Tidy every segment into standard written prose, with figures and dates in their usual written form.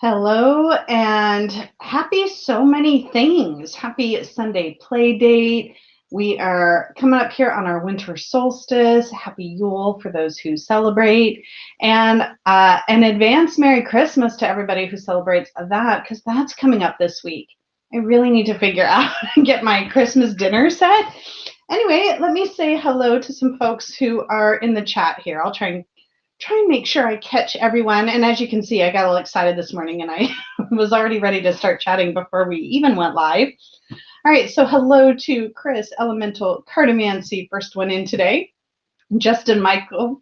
Hello and happy so many things. Happy Sunday play date. We are coming up here on our winter solstice. Happy Yule for those who celebrate. And an advance Merry Christmas to everybody who celebrates that, because that's coming up this week. I really need to figure out and get my Christmas dinner set. Anyway, let me say hello to some folks who are in the chat here. I'll try and make sure I catch everyone. And as you can see, I got a little excited this morning and I was already ready to start chatting before we even went live. All right, so hello to Chris, Elemental, Cartomancy, first one in today. Justin Michael.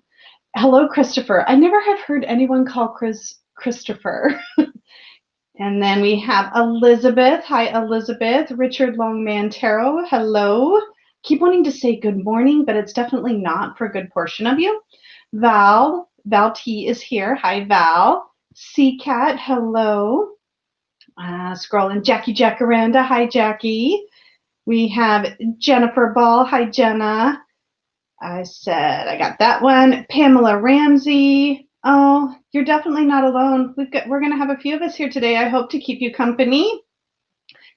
Hello, Christopher. I never have heard anyone call Chris Christopher. And then we have Elizabeth. Hi, Elizabeth. Richard Longman Tarot. Hello. Keep wanting to say good morning, but it's definitely not for a good portion of you. Val T is here. Hi, Val. C-Cat, hello. Scrolling. Jackie Jacaranda. Hi, Jackie. We have Jennifer Ball. Hi, Jenna. I said I got that one. Pamela Ramsey. Oh, you're definitely not alone. We're going to have a few of us here today. I hope to keep you company.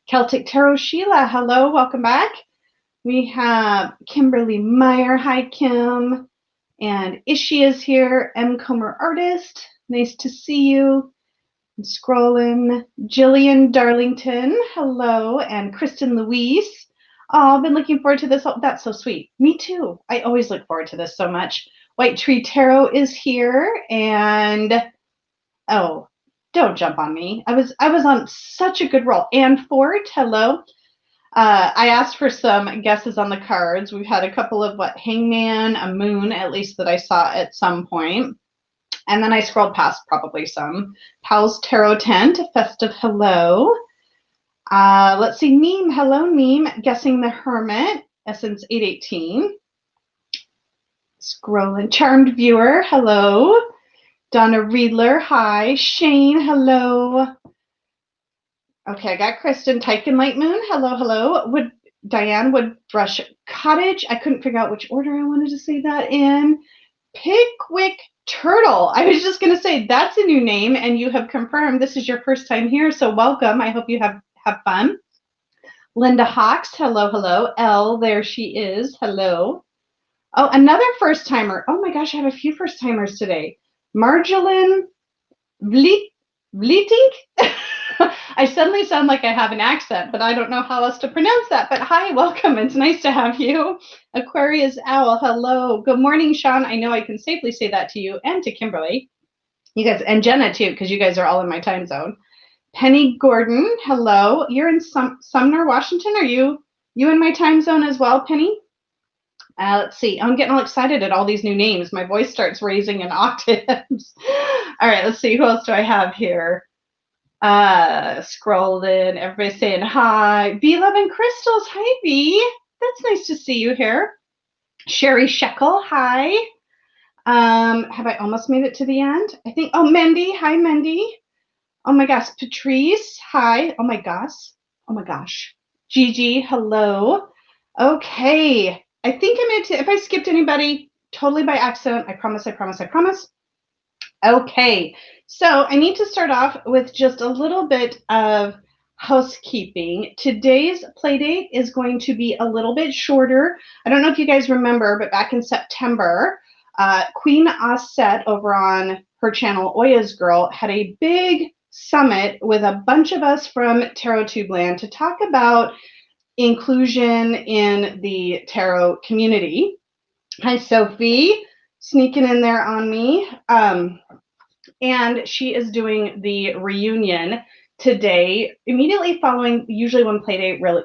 Celtic Tarot Sheila. Hello. Welcome back. We have Kimberly Meyer. Hi, Kim. And Ishi is here, M. Comer Artist. Nice to see you. I'm scrolling. Jillian Darlington, hello. And Kristen Louise. Oh, I've been looking forward to this. Oh, that's so sweet. Me too. I always look forward to this so much. White Tree Tarot is here. And, oh, don't jump on me. I was on such a good roll. Anne Ford, hello. I asked for some guesses on the cards. We've had a couple of Hangman, a Moon, at least that I saw at some point. And then I scrolled past probably some. Powell's Tarot Tent, Festive Hello. Let's see, Neem, hello, Neem. Guessing the Hermit, Essence 818. Scrolling. Charmed Viewer, hello. Donna Riedler, hi. Shane, hello. Okay, I got Kristen. Tyken Light Moon. Hello, hello. Diane Woodbrush Cottage. I couldn't figure out which order I wanted to say that in. Pickwick Turtle. I was just going to say that's a new name, and you have confirmed this is your first time here, so welcome. I hope you have fun. Linda Hawks. Hello, hello. Elle, there she is. Hello. Oh, another first timer. Oh my gosh, I have a few first timers today. Marjolin Vlietink. I suddenly sound like I have an accent, but I don't know how else to pronounce that. But hi, welcome. It's nice to have you. Aquarius Owl, hello. Good morning, Sean. I know I can safely say that to you and to Kimberly. You guys, and Jenna too, because you guys are all in my time zone. Penny Gordon, hello. You're in Sumner, Washington. Are you in my time zone as well, Penny? Let's see. I'm getting all excited at all these new names. My voice starts raising in octaves. All right, let's see. Who else do I have here? Scrolling, everybody saying hi. B-Love and Crystals, hi B. That's nice to see you here. Sherry Shekel, hi. Have I almost made it to the end? I think, oh, Mendy, hi Mendy. Oh my gosh, Patrice, hi. Oh my gosh. Gigi, hello. Okay, I think I'm going to, if I skipped anybody, totally by accident, I promise. Okay, so I need to start off with just a little bit of housekeeping. Today's playdate is going to be a little bit shorter. I don't know if you guys remember, but back in September, Queen Osset over on her channel, Oya's Girl, had a big summit with a bunch of us from Tarot Tube Land to talk about inclusion in the tarot community. Hi, Sophie, sneaking in there on me. And she is doing the reunion today, immediately following usually when Playdate really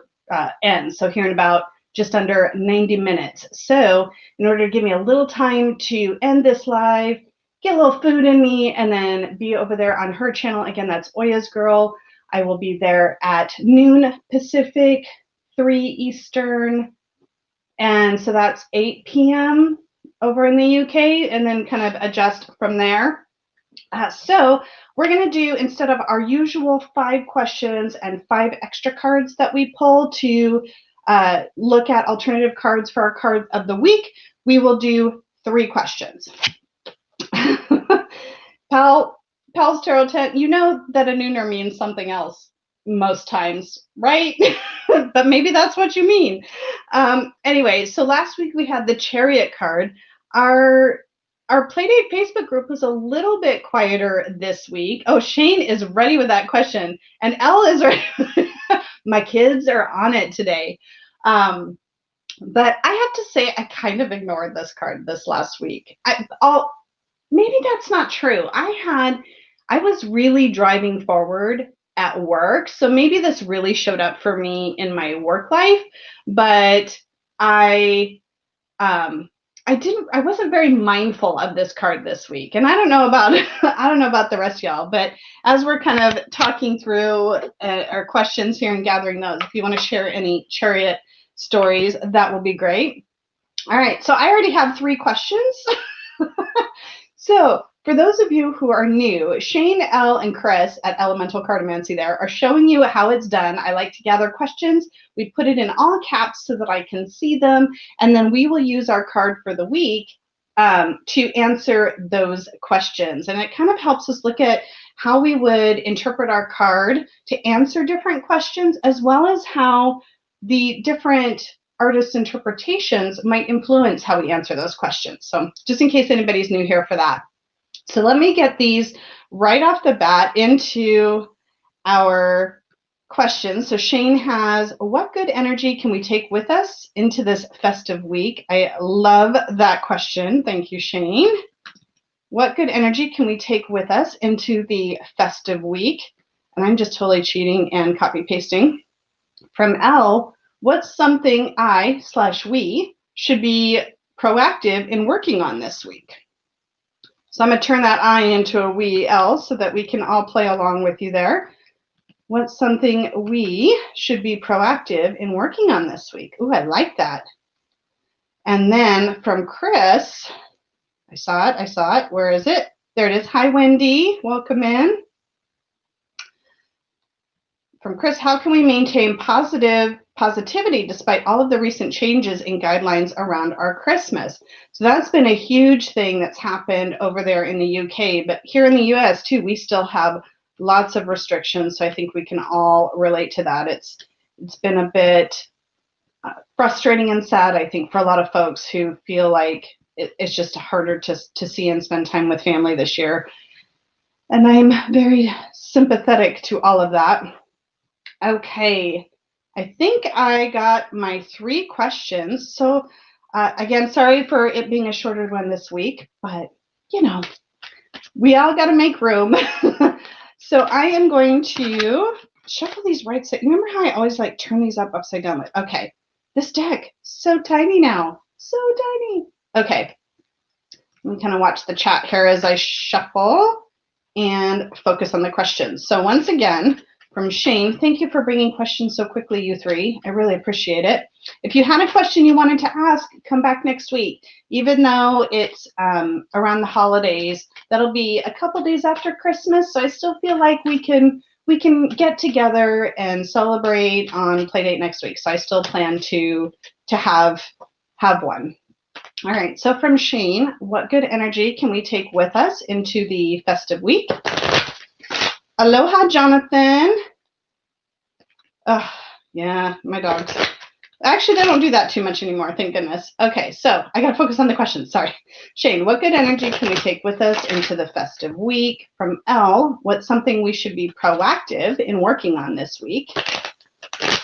ends. So here in about just under 90 minutes. So in order to give me a little time to end this live, get a little food in me, and then be over there on her channel. Again, that's Oya's Girl. I will be there at noon Pacific, 3 Eastern. And so that's 8 p.m. over in the UK, and then kind of adjust from there. So we're going to do, instead of our usual 5 questions and 5 extra cards that we pull to look at alternative cards for our card of the week, we will do 3 questions. Pals Tarot Tent, you know that a nooner means something else most times, right? But maybe that's what you mean. Anyway, so last week we had the Chariot card. Our Playdate Facebook group was a little bit quieter this week. Oh, Shane is ready with that question, and Elle is ready. My kids are on it today. But I have to say, I kind of ignored this card this last week. Maybe that's not true. I was really driving forward at work, so maybe this really showed up for me in my work life, but I wasn't very mindful of this card this week. And I don't know about the rest of y'all, but as we're kind of talking through our questions here and gathering those, if you want to share any Chariot stories, that will be great. All right, so I already have 3 questions. So for those of you who are new, Shane, Elle, and Chris at Elemental Cartomancy there are showing you how it's done. I like to gather questions. We put it in all caps so that I can see them, and then we will use our card for the week to answer those questions. And it kind of helps us look at how we would interpret our card to answer different questions, as well as how the different artists' interpretations might influence how we answer those questions. So just in case anybody's new here for that. So let me get these right off the bat into our questions. So Shane has, what good energy can we take with us into this festive week? I love that question. Thank you, Shane. What good energy can we take with us into the festive week? And I'm just totally cheating and copy pasting. From Elle, what's something I/we should be proactive in working on this week? So I'm going to turn that I into a we, Elle, so that we can all play along with you there. What's something we should be proactive in working on this week? Ooh, I like that. And then from Chris, I saw it. Where is it? There it is. Hi, Wendy. Welcome in. From Chris, how can we maintain positivity despite all of the recent changes in guidelines around our Christmas? So that's been a huge thing that's happened over there in the UK, but here in the US too, we still have lots of restrictions. So I think we can all relate to that. It's been a bit frustrating and sad, I think, for a lot of folks who feel like it's just harder to see and spend time with family this year. And I'm very sympathetic to all of that. Okay, I think I got my 3 questions. So again, sorry for it being a shorter one this week, but you know, we all got to make room. So I am going to shuffle these right side. Remember how I always like turn these up upside down? Okay, this deck, so tiny now, so tiny. Okay, let me kind of watch the chat here as I shuffle and focus on the questions. So once again, from Shane, thank you for bringing questions so quickly, you 3. I really appreciate it. If you had a question you wanted to ask, come back next week. Even though it's around the holidays, that'll be a couple days after Christmas, so I still feel like we can get together and celebrate on Playdate next week. So I still plan to have one. All right, so from Shane, what good energy can we take with us into the festive week? Aloha, Jonathan. Oh, yeah, my dogs. Actually, they don't do that too much anymore, thank goodness. Okay, so I got to focus on the questions. Sorry. Shane, what good energy can we take with us into the festive week? From Elle, what's something we should be proactive in working on this week?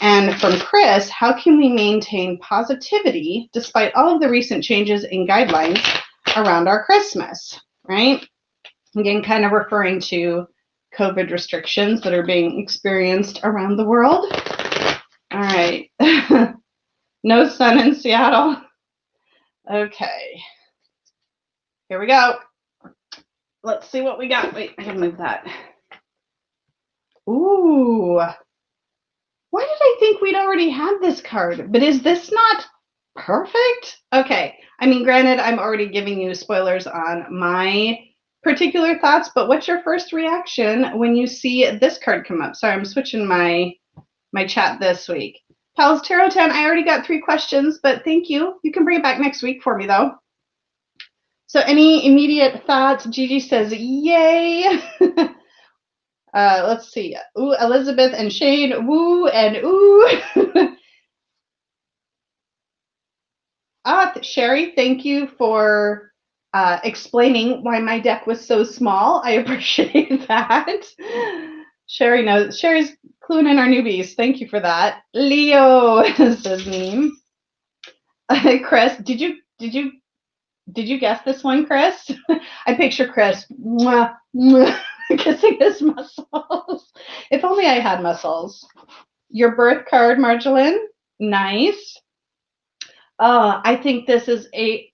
And from Chris, how can we maintain positivity despite all of the recent changes in guidelines around our Christmas, right? Again, kind of referring to COVID restrictions that are being experienced around the world. All right. No sun in Seattle. Okay. Here we go. Let's see what we got. Wait, I gotta move that. Ooh. Why did I think we'd already had this card? But is this not perfect? Okay. I mean, granted, I'm already giving you spoilers on my particular thoughts, but what's your first reaction when you see this card come up? Sorry, I'm switching my chat this week. Pals Tarot 10, I already got 3 questions, but thank you. You can bring it back next week for me, though. So any immediate thoughts? Gigi says, yay. Let's see. Ooh, Elizabeth and Shane, woo and ooh. Sherry, thank you for explaining why my deck was so small. I appreciate that. Sherry knows. Sherry's cluing in our newbies. Thank you for that. Leo says meme. Chris, did you guess this one, Chris? I picture Chris mwah, mwah, kissing his muscles. If only I had muscles. Your birth card, Marjolaine. Nice. I think this is a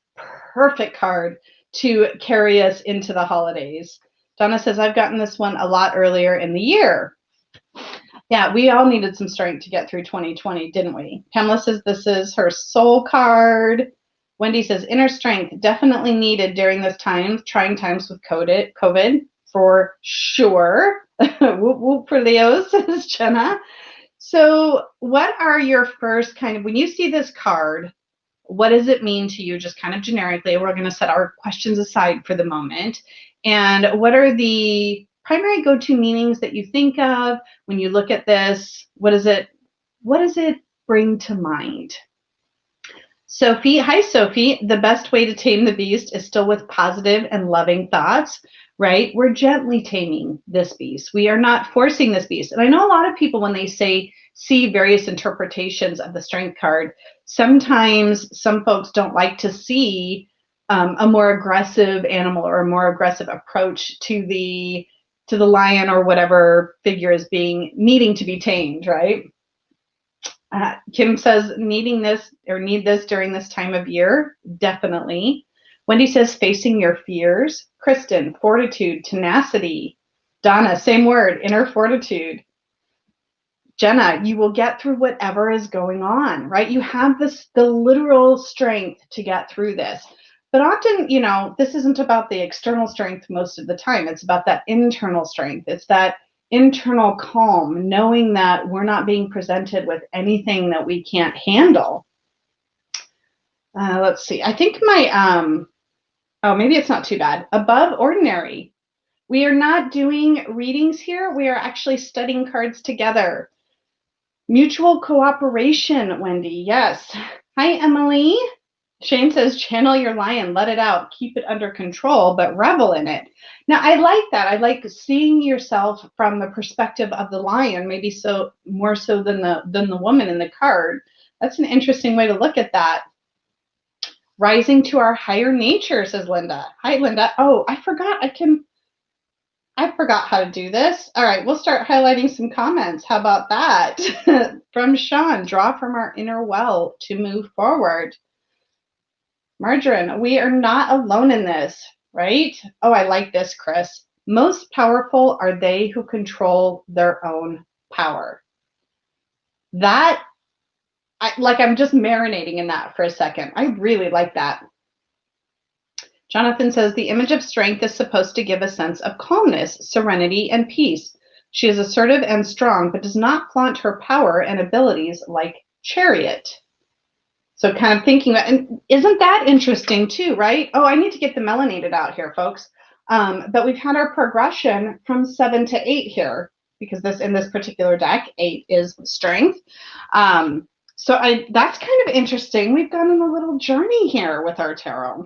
perfect card to carry us into the holidays. Donna says, I've gotten this one a lot earlier in the year. Yeah, we all needed some strength to get through 2020, didn't we? Pamela says this is her soul card. Wendy says, inner strength definitely needed during this time, trying times with COVID for sure. Whoop, whoop for Leo, says Jenna. So what are your first kind of, when you see this card, what does it mean to you, just kind of generically? We're going to set our questions aside for the moment. And what are the primary go-to meanings that you think of when you look at this? What does it bring to mind? Sophie, hi Sophie. The best way to tame the beast is still with positive and loving thoughts, right? We're gently taming this beast. We are not forcing this beast. And I know a lot of people, when they see various interpretations of the strength card, sometimes some folks don't like to see a more aggressive animal or a more aggressive approach to the lion or whatever figure is needing to be tamed, right? Kim says need this during this time of year. Definitely. Wendy says facing your fears. Kristen, fortitude, tenacity. Donna, same word, inner fortitude. Jenna, you will get through whatever is going on, right? You have the literal strength to get through this. But often, this isn't about the external strength most of the time. It's about that internal strength. It's that internal calm, knowing that we're not being presented with anything that we can't handle. Let's see. I think maybe it's not too bad. Above ordinary. We are not doing readings here. We are actually studying cards together. Mutual cooperation, Wendy. Yes. Hi, Emily. Shane says, channel your lion, let it out, keep it under control, but revel in it. Now, I like that. I like seeing yourself from the perspective of the lion, maybe more so than the woman in the card. That's an interesting way to look at that. Rising to our higher nature, says Linda. Hi, Linda. Oh, I forgot how to do this. All right, we'll start highlighting some comments. How about that? From Sean, draw from our inner well to move forward. Margarine, we are not alone in this, right? Oh, I like this, Chris. Most powerful are they who control their own power. That, I'm just marinating in that for a second. I really like that. Jonathan says, the image of strength is supposed to give a sense of calmness, serenity, and peace. She is assertive and strong, but does not flaunt her power and abilities like Chariot. So kind of thinking about, and isn't that interesting too, right? Oh, I need to get the melanated out here, folks. But we've had our progression from 7 to 8 here, because in this particular deck, 8 is strength. So that's kind of interesting. We've gone on a little journey here with our tarot.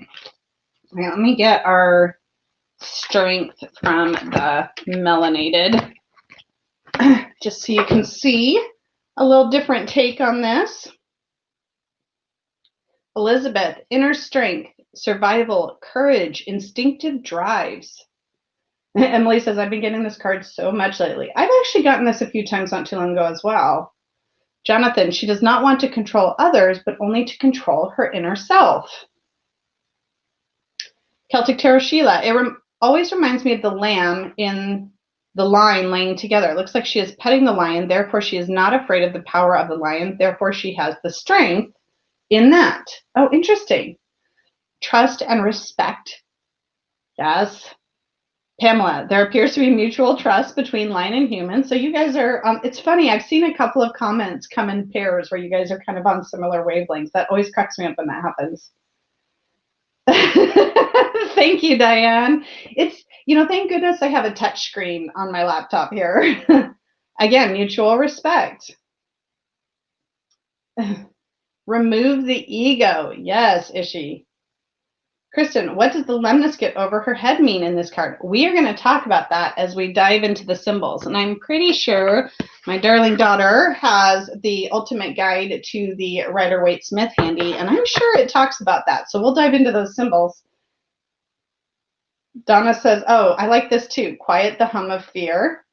Okay, let me get our strength from the melanated, just so you can see a little different take on this. Elizabeth, inner strength, survival, courage, instinctive drives. Emily says, I've been getting this card so much lately. I've actually gotten this a few times not too long ago as well. Jonathan, she does not want to control others, but only to control her inner self. Celtic Tarot Sheila, it always reminds me of the lamb in the line laying together. It looks like she is petting the lion, therefore she is not afraid of the power of the lion, therefore she has the strength in that. Oh, interesting. Trust and respect. Yes. Pamela, there appears to be mutual trust between lion and human. So you guys are, it's funny, I've seen a couple of comments come in pairs where you guys are kind of on similar wavelengths. That always cracks me up when that happens. Thank you, Diane. It's, thank goodness I have a touch screen on my laptop here. Again, mutual respect. Remove the ego. Yes, Ishi. Kristen, what does the lemnis get over her head mean in this card? We are going to talk about that as we dive into the symbols. And I'm pretty sure my darling daughter has the ultimate guide to the Rider-Waite-Smith handy, and I'm sure it talks about that. So we'll dive into those symbols. Donna says, oh, I like this too. Quiet the hum of fear.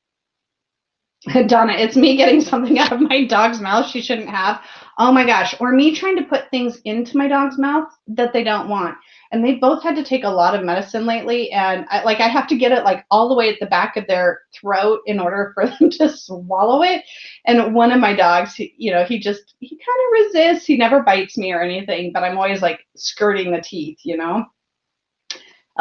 Donna, it's me getting something out of my dog's mouth she shouldn't have. Oh my gosh. Or me trying to put things into my dog's mouth that they don't want. And they both had to take a lot of medicine lately. And I have to get it like all the way at the back of their throat in order for them to swallow it. And one of my dogs, he kind of resists. He never bites me or anything, but I'm always like skirting the teeth,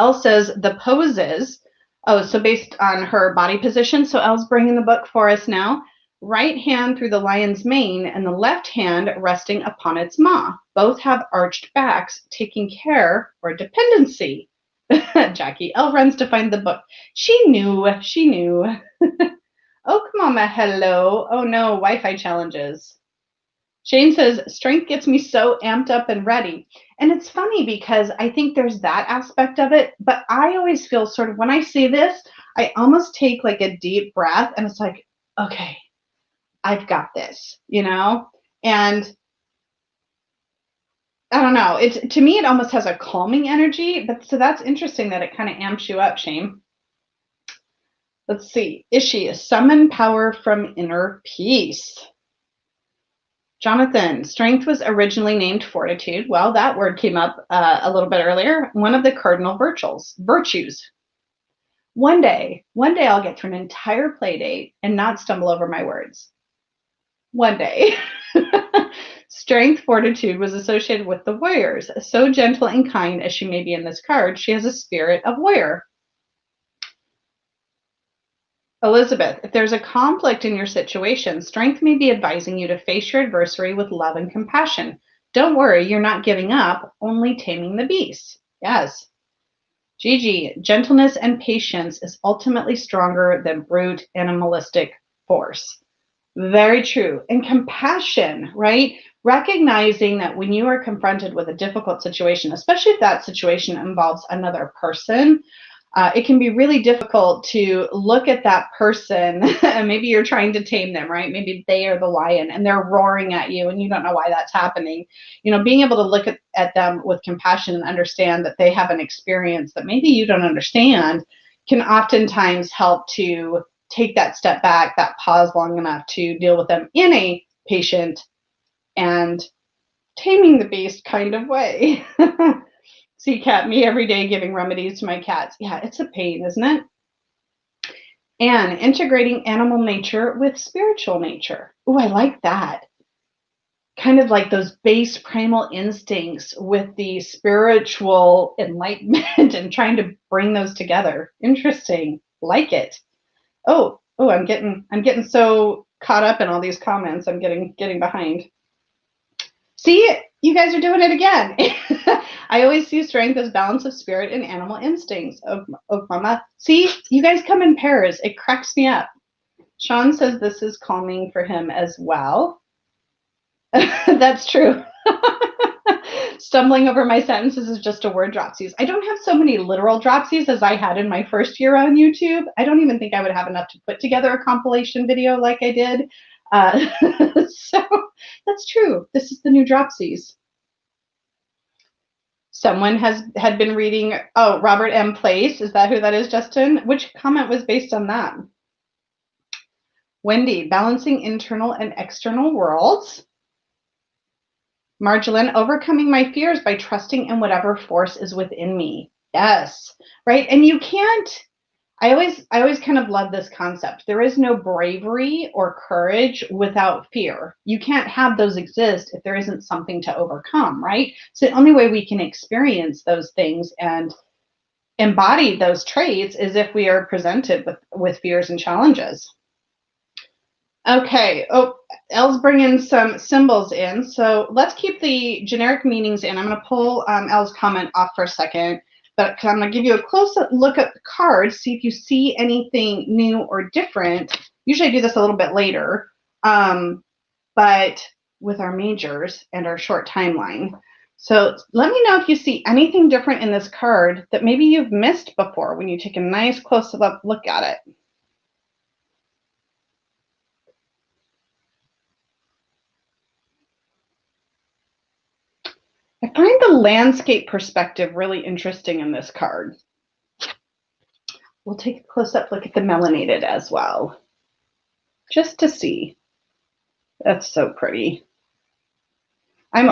Elle says the poses. Oh, so based on her body position. So Elle's bringing the book for us now. Right hand through the lion's mane and the left hand resting upon its maw. Both have arched backs, taking care or dependency. Jackie, Elle runs to find the book. She knew. Oh, Mama, hello. Oh no, Wi-Fi challenges. Shane says, strength gets me so amped up and ready. And it's funny because I think there's that aspect of it, but I always feel sort of when I see this, I almost take like a deep breath and it's like, okay, I've got this, and I don't know. To me, it almost has a calming energy, but so that's interesting that it kind of amps you up, Shane. Let's see. Ishi, summon power from inner peace. Jonathan, strength was originally named fortitude. Well, that word came up a little bit earlier. One of the cardinal virtues. One day I'll get through an entire play date and not stumble over my words. One day. Strength, fortitude was associated with the warriors. So gentle and kind as she may be in this card, she has a spirit of warrior. Elizabeth, if there's a conflict in your situation, strength may be advising you to face your adversary with love and compassion. Don't worry, you're not giving up, only taming the beast. Yes. Gigi, gentleness and patience is ultimately stronger than brute animalistic force. Very true. And compassion, right? Recognizing that when you are confronted with a difficult situation, especially if that situation involves another person, it can be really difficult to look at that person and maybe you're trying to tame them, right? Maybe they are the lion and they're roaring at you and you don't know why that's happening. Being able to look at them with compassion and understand that they have an experience that maybe you don't understand can oftentimes help to take that step back, that pause long enough to deal with them in a patient and taming the beast kind of way. See, cat, me every day giving remedies to my cats. Yeah, it's a pain, isn't it? And integrating animal nature with spiritual nature. Oh, I like that. Kind of like those base primal instincts with the spiritual enlightenment and trying to bring those together. Interesting. Like it. Oh, I'm getting so caught up in all these comments. I'm getting behind. See, you guys are doing it again. I always see strength as balance of spirit and animal instincts. Oh, mama. See, you guys come in pairs. It cracks me up. Sean says this is calming for him as well. That's true. Stumbling over my sentences is just a word dropsies. I don't have so many literal dropsies as I had in my first year on YouTube. I don't even think I would have enough to put together a compilation video like I did. So that's true. This is the new dropsies. Someone had been reading, Robert M. Place. Is that who that is, Justin? Which comment was based on that? Wendy, balancing internal and external worlds. Marjolaine, overcoming my fears by trusting in whatever force is within me. Yes, right. And you can't, I always kind of love this concept. There is no bravery or courage without fear. You can't have those exist if there isn't something to overcome, right? So the only way we can experience those things and embody those traits is if we are presented with fears and challenges. Okay. Oh, Elle's bringing some symbols in. So let's keep the generic meanings in. I'm going to pull Elle's comment off for a second, but I'm going to give you a close look at the cards, see if you see anything new or different. Usually I do this a little bit later, but with our majors and our short timeline. So let me know if you see anything different in this card that maybe you've missed before when you take a nice close-up look at it. I find the landscape perspective really interesting in this card. We'll take a close-up look at the melanated as well, just to see. That's so pretty. I'm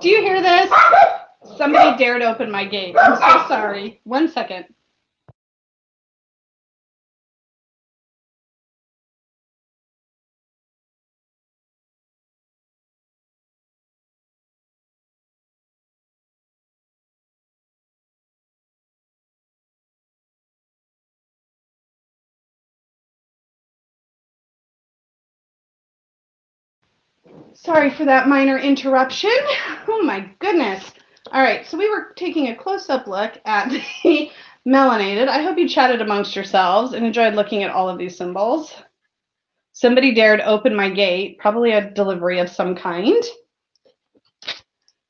Do you hear this? Somebody dared open my gate. I'm so sorry. 1 second. Sorry for that minor interruption. Oh my goodness. All right, so we were taking a close-up look at the melanated. I hope you chatted amongst yourselves and enjoyed looking at all of these symbols. Somebody dared open my gate, probably a delivery of some kind.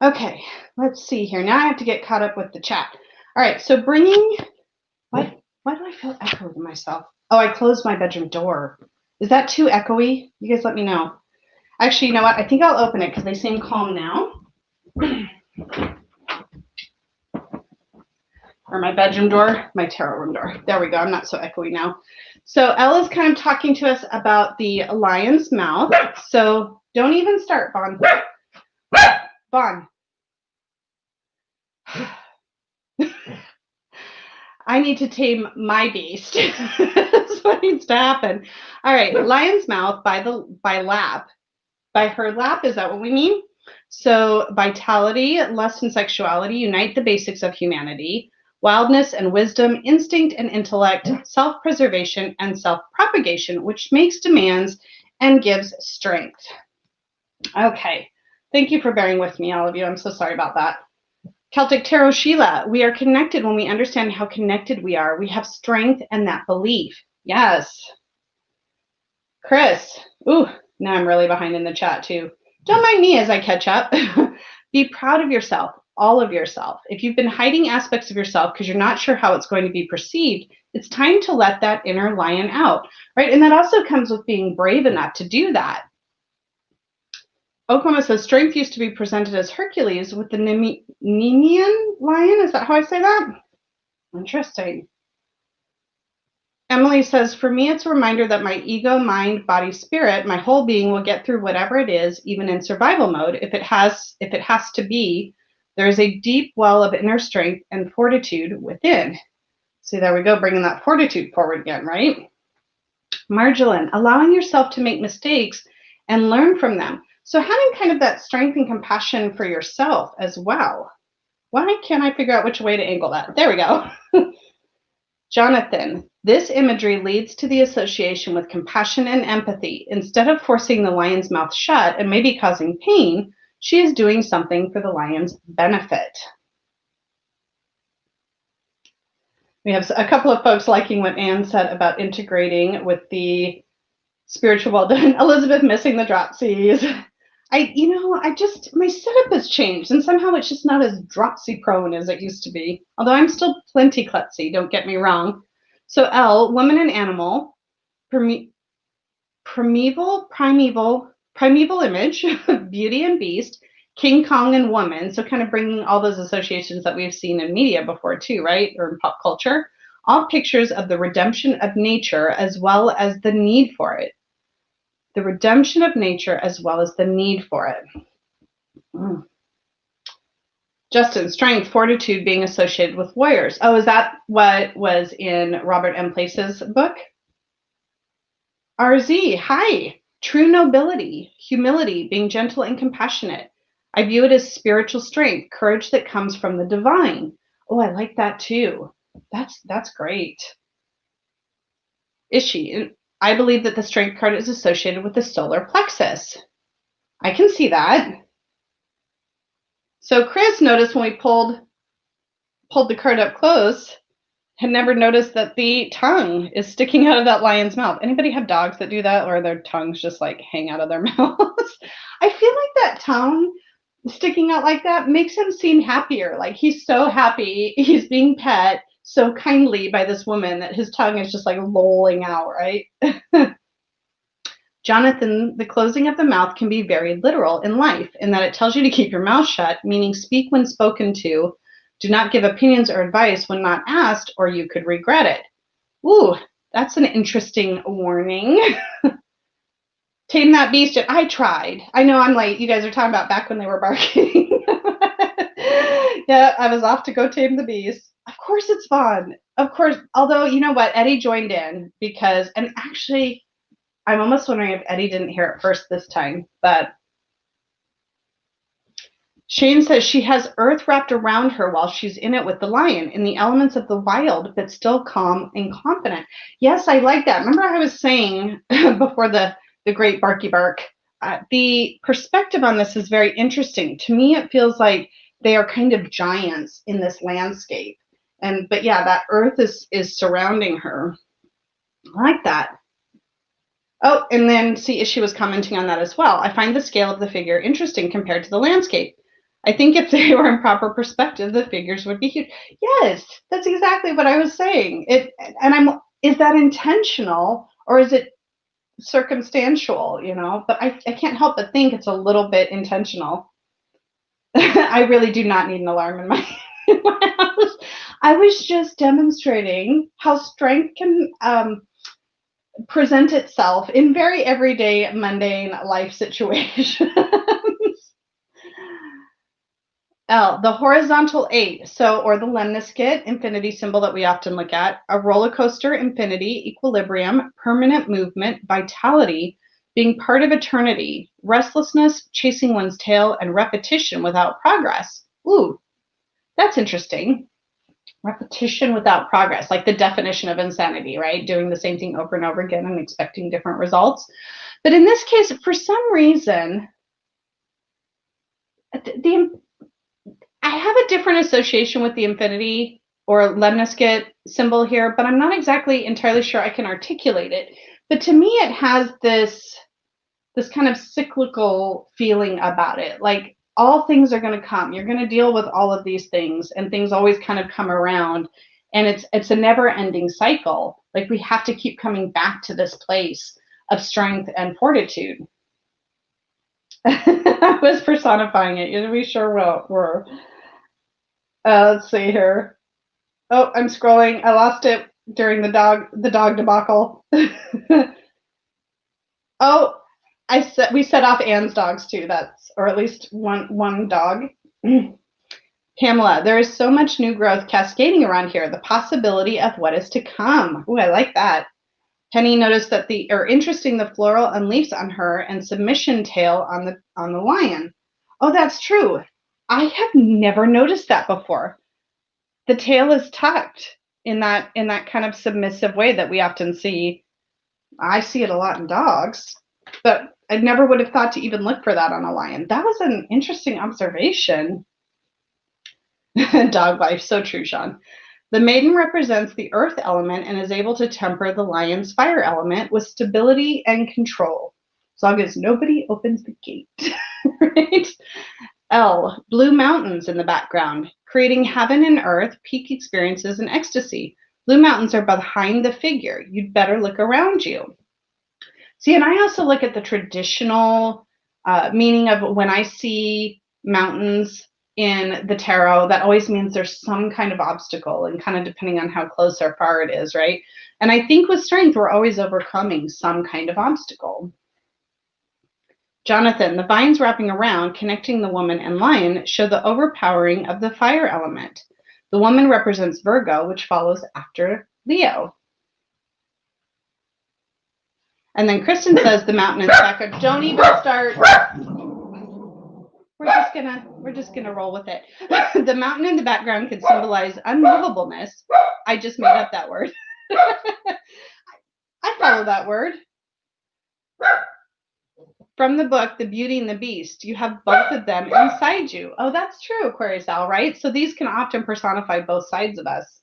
Okay, let's see here. Now I have to get caught up with the chat. All right, so bringing, why do I feel echoed in myself? Oh, I closed my bedroom door. Is that too echoey? You guys let me know. Actually, you know what? I think I'll open it because they seem calm now. Or my bedroom door, my tarot room door. There we go. I'm not so echoey now. So Ella's kind of talking to us about the lion's mouth. So don't even start, Bon. Bon. I need to tame my beast. That's what needs to happen. All right, lion's mouth by lap. By her lap, is that what we mean? So vitality, lust, and sexuality unite the basics of humanity. Wildness and wisdom, instinct and intellect, self-preservation and self-propagation, which makes demands and gives strength. Okay, thank you for bearing with me, all of you. I'm so sorry about that. Celtic Tarot Sheila, we are connected when we understand how connected we are. We have strength and that belief. Yes. Chris, ooh, now I'm really behind in the chat too. Don't mind me as I catch up. Be proud of yourself, all of yourself. If you've been hiding aspects of yourself because you're not sure how it's going to be perceived, it's time to let that inner lion out, right? And that also comes with being brave enough to do that. Oklahoma says strength used to be presented as Hercules with the Nemean lion. Is that how I say that? Interesting. Emily says, for me, it's a reminder that my ego, mind, body, spirit, my whole being will get through whatever it is, even in survival mode. If it has to be, there is a deep well of inner strength and fortitude within. See, there we go, bringing that fortitude forward again, right? Marjolaine, allowing yourself to make mistakes and learn from them. So having kind of that strength and compassion for yourself as well. Why can't I figure out which way to angle that? There we go. Jonathan, this imagery leads to the association with compassion and empathy. Instead of forcing the lion's mouth shut and maybe causing pain, she is doing something for the lion's benefit. We have a couple of folks liking what Anne said about integrating with the spiritual well done. Elizabeth missing the dropsies. My setup has changed, and somehow it's just not as dropsy prone as it used to be. Although I'm still plenty klutzy, don't get me wrong. So L, woman and animal, primeval image, beauty and beast, King Kong and woman. So kind of bringing all those associations that we've seen in media before too, right? Or in pop culture. all pictures of the redemption of nature as well as the need for it. The redemption of nature as well as the need for it. Justin, strength, fortitude being associated with warriors. Oh, is that what was in Robert M. Place's book? RZ, hi. True nobility, humility, being gentle and compassionate. I view it as spiritual strength, courage that comes from the divine. Oh, I like that too. That's great. Ishi, I believe that the strength card is associated with the solar plexus. I can see that. So Chris noticed when we pulled the card up close, had never noticed that the tongue is sticking out of that lion's mouth. Anybody have dogs that do that, or their tongues just like hang out of their mouths? I feel like that tongue sticking out like that makes him seem happier. Like he's so happy he's being pet so kindly by this woman that his tongue is just like lolling out, right? Jonathan, the closing of the mouth can be very literal in life in that it tells you to keep your mouth shut, meaning speak when spoken to, do not give opinions or advice when not asked, or you could regret it. Ooh, that's an interesting warning. Tame that beast. I tried. I know I'm late. You guys are talking about back when they were barking. Yeah, I was off to go tame the beast. Of course it's fun. Of course. Although, you know what? Eddie joined in because, and actually, I'm almost wondering if Eddie didn't hear it first this time, but Shane says she has earth wrapped around her while she's in it with the lion, in the elements of the wild, but still calm and confident. Yes, I like that. Remember I was saying before the great barky bark, the perspective on this is very interesting. To me, it feels like they are kind of giants in this landscape. But yeah, that earth is surrounding her. I like that. Oh, and then see, she was commenting on that as well. I find the scale of the figure interesting compared to the landscape. I think if they were in proper perspective, the figures would be huge. Yes, that's exactly what I was saying. Is that intentional or is it circumstantial, you know? But I can't help but think it's a little bit intentional. I really do not need an alarm in my, in my house. I was just demonstrating how strength can present itself in very everyday, mundane life situations. The horizontal 8, or the lemniscate infinity symbol that we often look at, a roller coaster, infinity, equilibrium, permanent movement, vitality, being part of eternity, restlessness, chasing one's tail, and repetition without progress. Ooh, that's interesting. Repetition without progress, like the definition of insanity, right? Doing the same thing over and over again and expecting different results. But in this case, for some reason, I have a different association with the infinity or lemniscate symbol here, but I'm not exactly entirely sure I can articulate it. But to me, it has this kind of cyclical feeling about it. Like all things are going to come. You're going to deal with all of these things, and things always kind of come around. And it's a never-ending cycle. Like we have to keep coming back to this place of strength and fortitude. I was personifying it. We sure were. Let's see here. Oh, I'm scrolling. I lost it during the dog debacle. Oh, we set off Anne's dogs too. Or at least one dog. Pamela, there is so much new growth cascading around here. The possibility of what is to come. Ooh, I like that. Penny noticed that interesting the floral and leaves on her and submission tail on the lion. Oh, that's true. I have never noticed that before. The tail is tucked in that kind of submissive way that we often see. I see it a lot in dogs, but I never would have thought to even look for that on a lion. That was an interesting observation. Dog life, so true, Sean. The maiden represents the earth element and is able to temper the lion's fire element with stability and control, as long as nobody opens the gate. Right? L, blue mountains in the background, creating heaven and earth, peak experiences, and ecstasy. Blue mountains are behind the figure. You'd better look around you. See, and I also look at the traditional meaning of when I see mountains in the tarot, that always means there's some kind of obstacle, and kind of depending on how close or far it is, right? And I think with strength, we're always overcoming some kind of obstacle. Jonathan, the vines wrapping around, connecting the woman and lion, show the overpowering of the fire element. The woman represents Virgo, which follows after Leo. And then Kristen says the mountain in the background. Don't even start. We're just gonna roll with it. The mountain in the background could symbolize unmovableness. I just made up that word. I follow that word. From the book, The Beauty and the Beast, you have both of them inside you. Oh, that's true, Aquarius Al, right? So these can often personify both sides of us.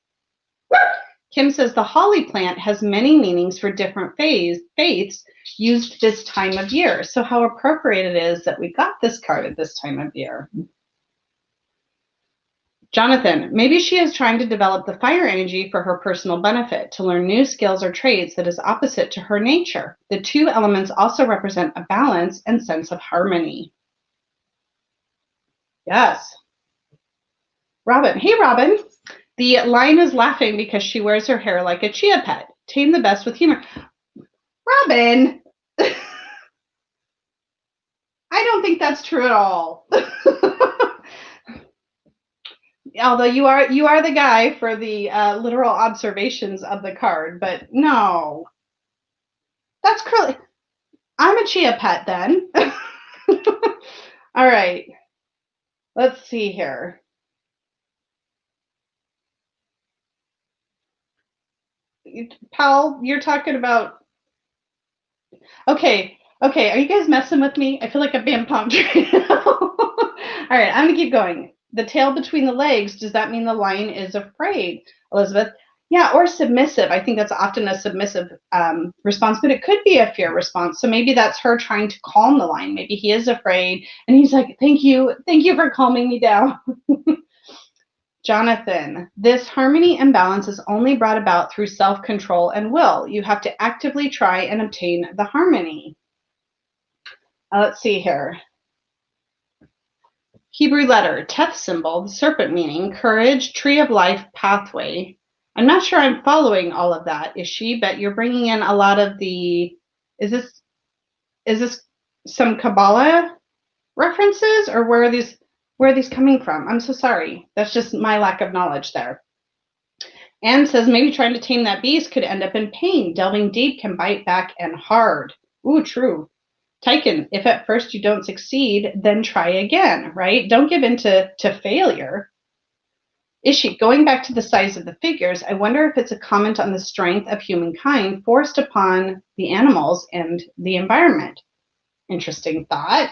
Kim says the holly plant has many meanings for different faiths used this time of year. So how appropriate it is that we got this card at this time of year. Jonathan, maybe she is trying to develop the fire energy for her personal benefit, to learn new skills or traits that is opposite to her nature. The two elements also represent a balance and sense of harmony. Yes. Robin. Hey, Robin. The lion is laughing because she wears her hair like a chia pet. Tame the best with humor. Robin. I don't think that's true at all. Although you are the guy for the literal observations of the card, but no, that's curly. I'm a chia pet then. All right, let's see here. Pal, you're talking about. Okay, are you guys messing with me? I feel like I'm being punked right now. All right, I'm gonna keep going. The tail between the legs, does that mean the lion is afraid, Elizabeth? Yeah, or submissive. I think that's often a submissive response, but it could be a fear response. So maybe that's her trying to calm the lion. Maybe he is afraid, and he's like, thank you for calming me down. Jonathan, this harmony and balance is only brought about through self-control and will. You have to actively try and obtain the harmony. Let's see here. Hebrew letter, Teth symbol, the serpent meaning, courage, tree of life, pathway. I'm not sure I'm following all of that, is she? But you're bringing in a lot of the, is this some Kabbalah references, or where are these coming from? I'm so sorry. That's just my lack of knowledge there. Anne says maybe trying to tame that beast could end up in pain. Delving deep can bite back and hard. Ooh, true. Tychen, if at first you don't succeed, then try again, right? Don't give in to failure. Ishi, going back to the size of the figures, I wonder if it's a comment on the strength of humankind forced upon the animals and the environment. Interesting thought.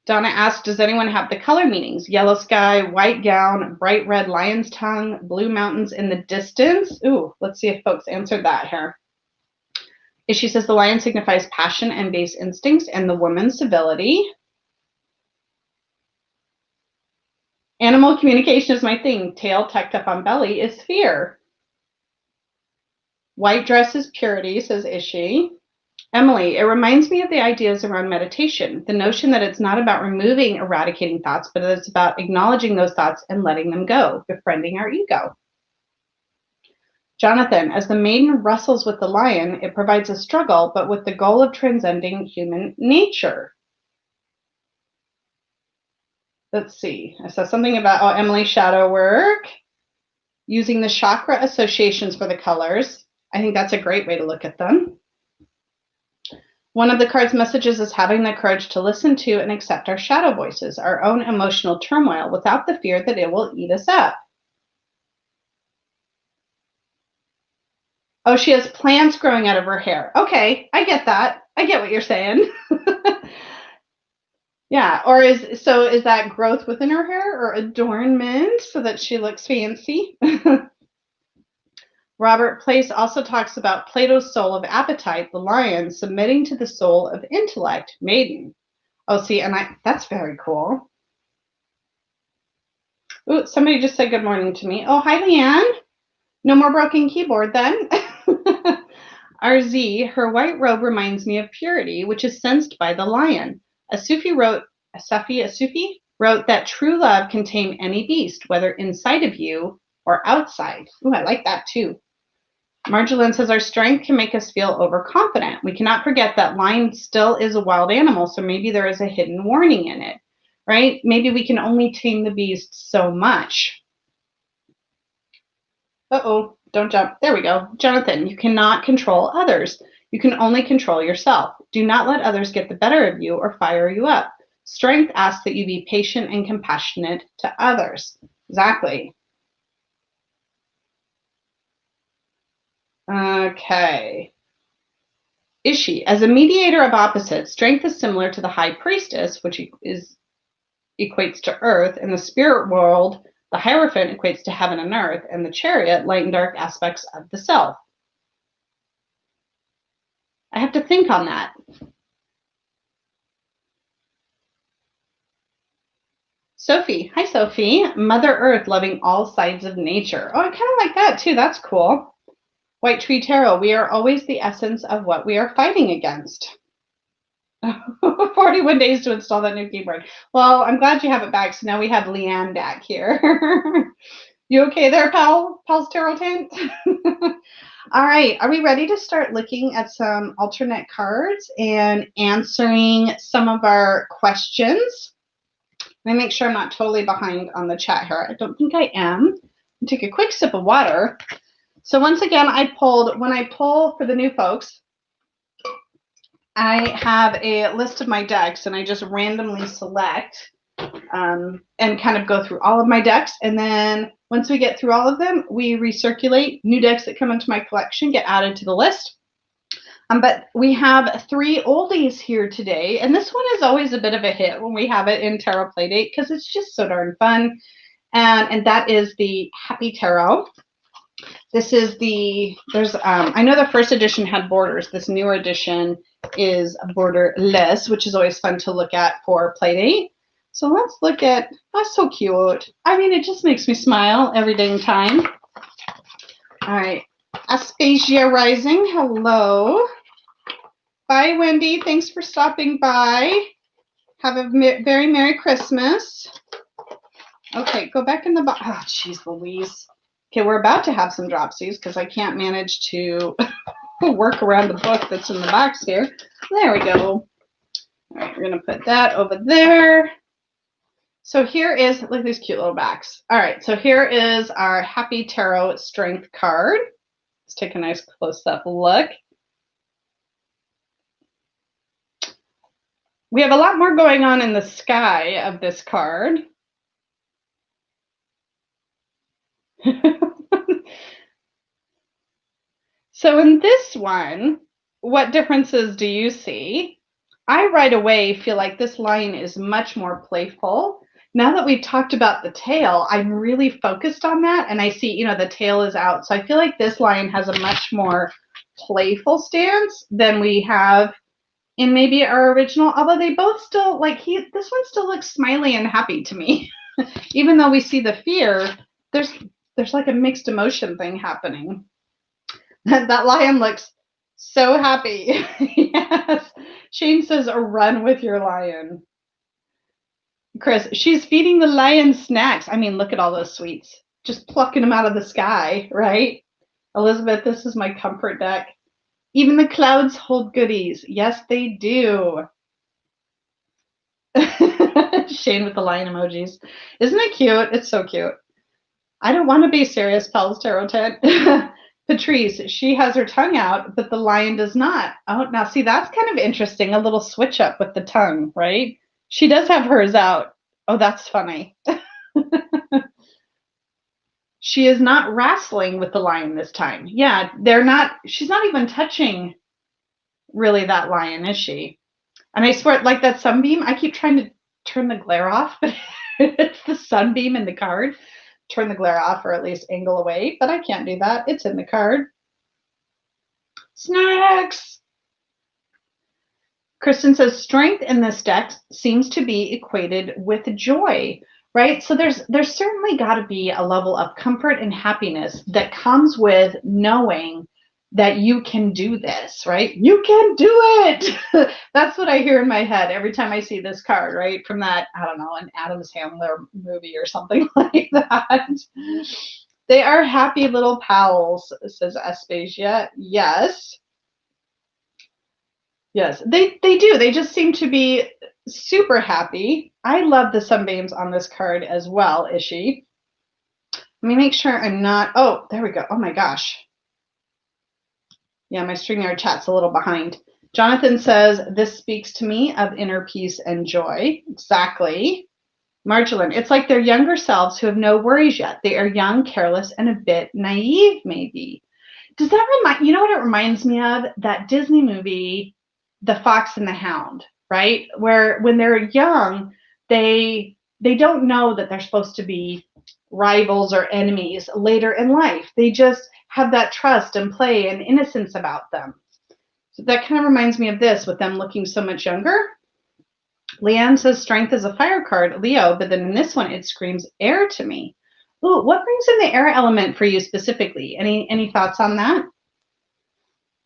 Donna asked, does anyone have the color meanings? Yellow sky, white gown, bright red lion's tongue, blue mountains in the distance. Ooh, let's see if folks answered that here. She says the lion signifies passion and base instincts, and the woman civility. Animal communication is my thing. Tail tucked up on belly is fear. White dress is purity, says Ishi. Emily, it reminds me of the ideas around meditation, the notion that it's not about removing, eradicating thoughts, but it's about acknowledging those thoughts and letting them go, befriending our ego. Jonathan, as the maiden wrestles with the lion, it provides a struggle, but with the goal of transcending human nature. Let's see. I saw something about Emily's shadow work, using the chakra associations for the colors. I think that's a great way to look at them. One of the card's messages is having the courage to listen to and accept our shadow voices, our own emotional turmoil, without the fear that it will eat us up. Oh, she has plants growing out of her hair. Okay, I get that. I get what you're saying. Yeah, or is that growth within her hair or adornment so that she looks fancy? Robert Place also talks about Plato's soul of appetite, the lion, submitting to the soul of intellect, maiden. Oh, see, and that's very cool. Ooh, somebody just said good morning to me. Oh, hi, Leanne. No more broken keyboard then. RZ, her white robe reminds me of purity, which is sensed by the lion. A Sufi wrote Asufi wrote that true love can tame any beast, whether inside of you or outside. Ooh, I like that too. Marjolaine says our strength can make us feel overconfident. We cannot forget that lion still is a wild animal, so maybe there is a hidden warning in it, right? Maybe we can only tame the beast so much. Uh-oh, don't jump. There we go. Jonathan, you cannot control others. You can only control yourself. Do not let others get the better of you or fire you up. Strength asks that you be patient and compassionate to others. Exactly. Okay. Ishi, as a mediator of opposites, strength is similar to the high priestess, which equates to earth. In the spirit world, the Hierophant equates to heaven and earth, and the chariot, light and dark aspects of the self. I have to think on that. Sophie, hi Sophie. Mother Earth loving all sides of nature. Oh, I kind of like that too. That's cool. White Tree Tarot, we are always the essence of what we are fighting against. 41 days to install that new keyboard. Well, I'm glad you have it back. So now we have Leanne back here. You okay there, pal? Pal's Tarot Tent? All right. Are we ready to start looking at some alternate cards and answering some of our questions? Let me make sure I'm not totally behind on the chat here. I don't think I am. Take a quick sip of water. So once again, when I pull for the new folks, I have a list of my decks and I just randomly select and kind of go through all of my decks. And then once we get through all of them, we recirculate. New decks that come into my collection get added to the list. But we have 3 oldies here today. And this one is always a bit of a hit when we have it in Tarot Playdate because it's just so darn fun. And that is the Happy Tarot. This is I know the first edition had borders. This newer edition is borderless, which is always fun to look at for Playdate. So let's look at, that's so cute. I mean, it just makes me smile every dang time. All right, Aspasia Rising, hello. Bye, Wendy, thanks for stopping by. Have a very Merry Christmas. Okay, go back in the box. Oh, jeez Louise. Okay, we're about to have some dropsies because I can't manage to work around the book that's in the box here. There we go. All right, we're going to put that over there. So here is, look at these cute little backs. All right, so here is our Happy Tarot Strength card. Let's take a nice close-up look. We have a lot more going on in the sky of this card. So in this one, what differences do you see? I right away feel like this lion is much more playful. Now that we've talked about the tail, I'm really focused on that. And I see, the tail is out. So I feel like this lion has a much more playful stance than we have in maybe our original. Although they both still, this one still looks smiley and happy to me. Even though we see the fear, there's like a mixed emotion thing happening. That lion looks so happy. Yes. Shane says, run with your lion. Chris, she's feeding the lion snacks. I mean, look at all those sweets. Just plucking them out of the sky, right? Elizabeth, this is my comfort deck. Even the clouds hold goodies. Yes, they do. Shane with the lion emojis. Isn't it cute? It's so cute. I don't want to be serious, Pals Tarot Tent. Patrice, she has her tongue out, but the lion does not. Oh, now see, that's kind of interesting. A little switch up with the tongue, right? She does have hers out. Oh, that's funny. She is not wrestling with the lion this time. Yeah, she's not even touching really that lion, is she? And I swear, like that sunbeam, I keep trying to turn the glare off, but it's the sunbeam in the card. Turn the glare off or at least angle away, but I can't do that. It's in the card. Snacks. Kristen says strength in this deck seems to be equated with joy, right? So there's certainly got to be a level of comfort and happiness that comes with knowing that you can do this, right? You can do it. That's what I hear in my head every time I see this card, right? From that, I don't know, an Adams Handler movie or something like that. They are happy little pals, says Aspasia. Yes. Yes, they do. They just seem to be super happy. I love the sunbeams on this card as well, Ishi. Let me make sure I'm not, oh, there we go. Oh my gosh. Yeah, my StreamYard chat's a little behind. Jonathan says, this speaks to me of inner peace and joy. Exactly. Marjolaine, it's like their younger selves who have no worries yet. They are young, careless, and a bit naive, maybe. Does that remind, you know what it reminds me of? That Disney movie, The Fox and the Hound, right? Where when they're young, they don't know that they're supposed to be rivals or enemies later in life. They just have that trust and play and innocence about them. So that kind of reminds me of this with them looking so much younger. Leanne says strength is a fire card, Leo, but then in this one it screams air to me. Ooh, what brings in the air element for you specifically? Any thoughts on that?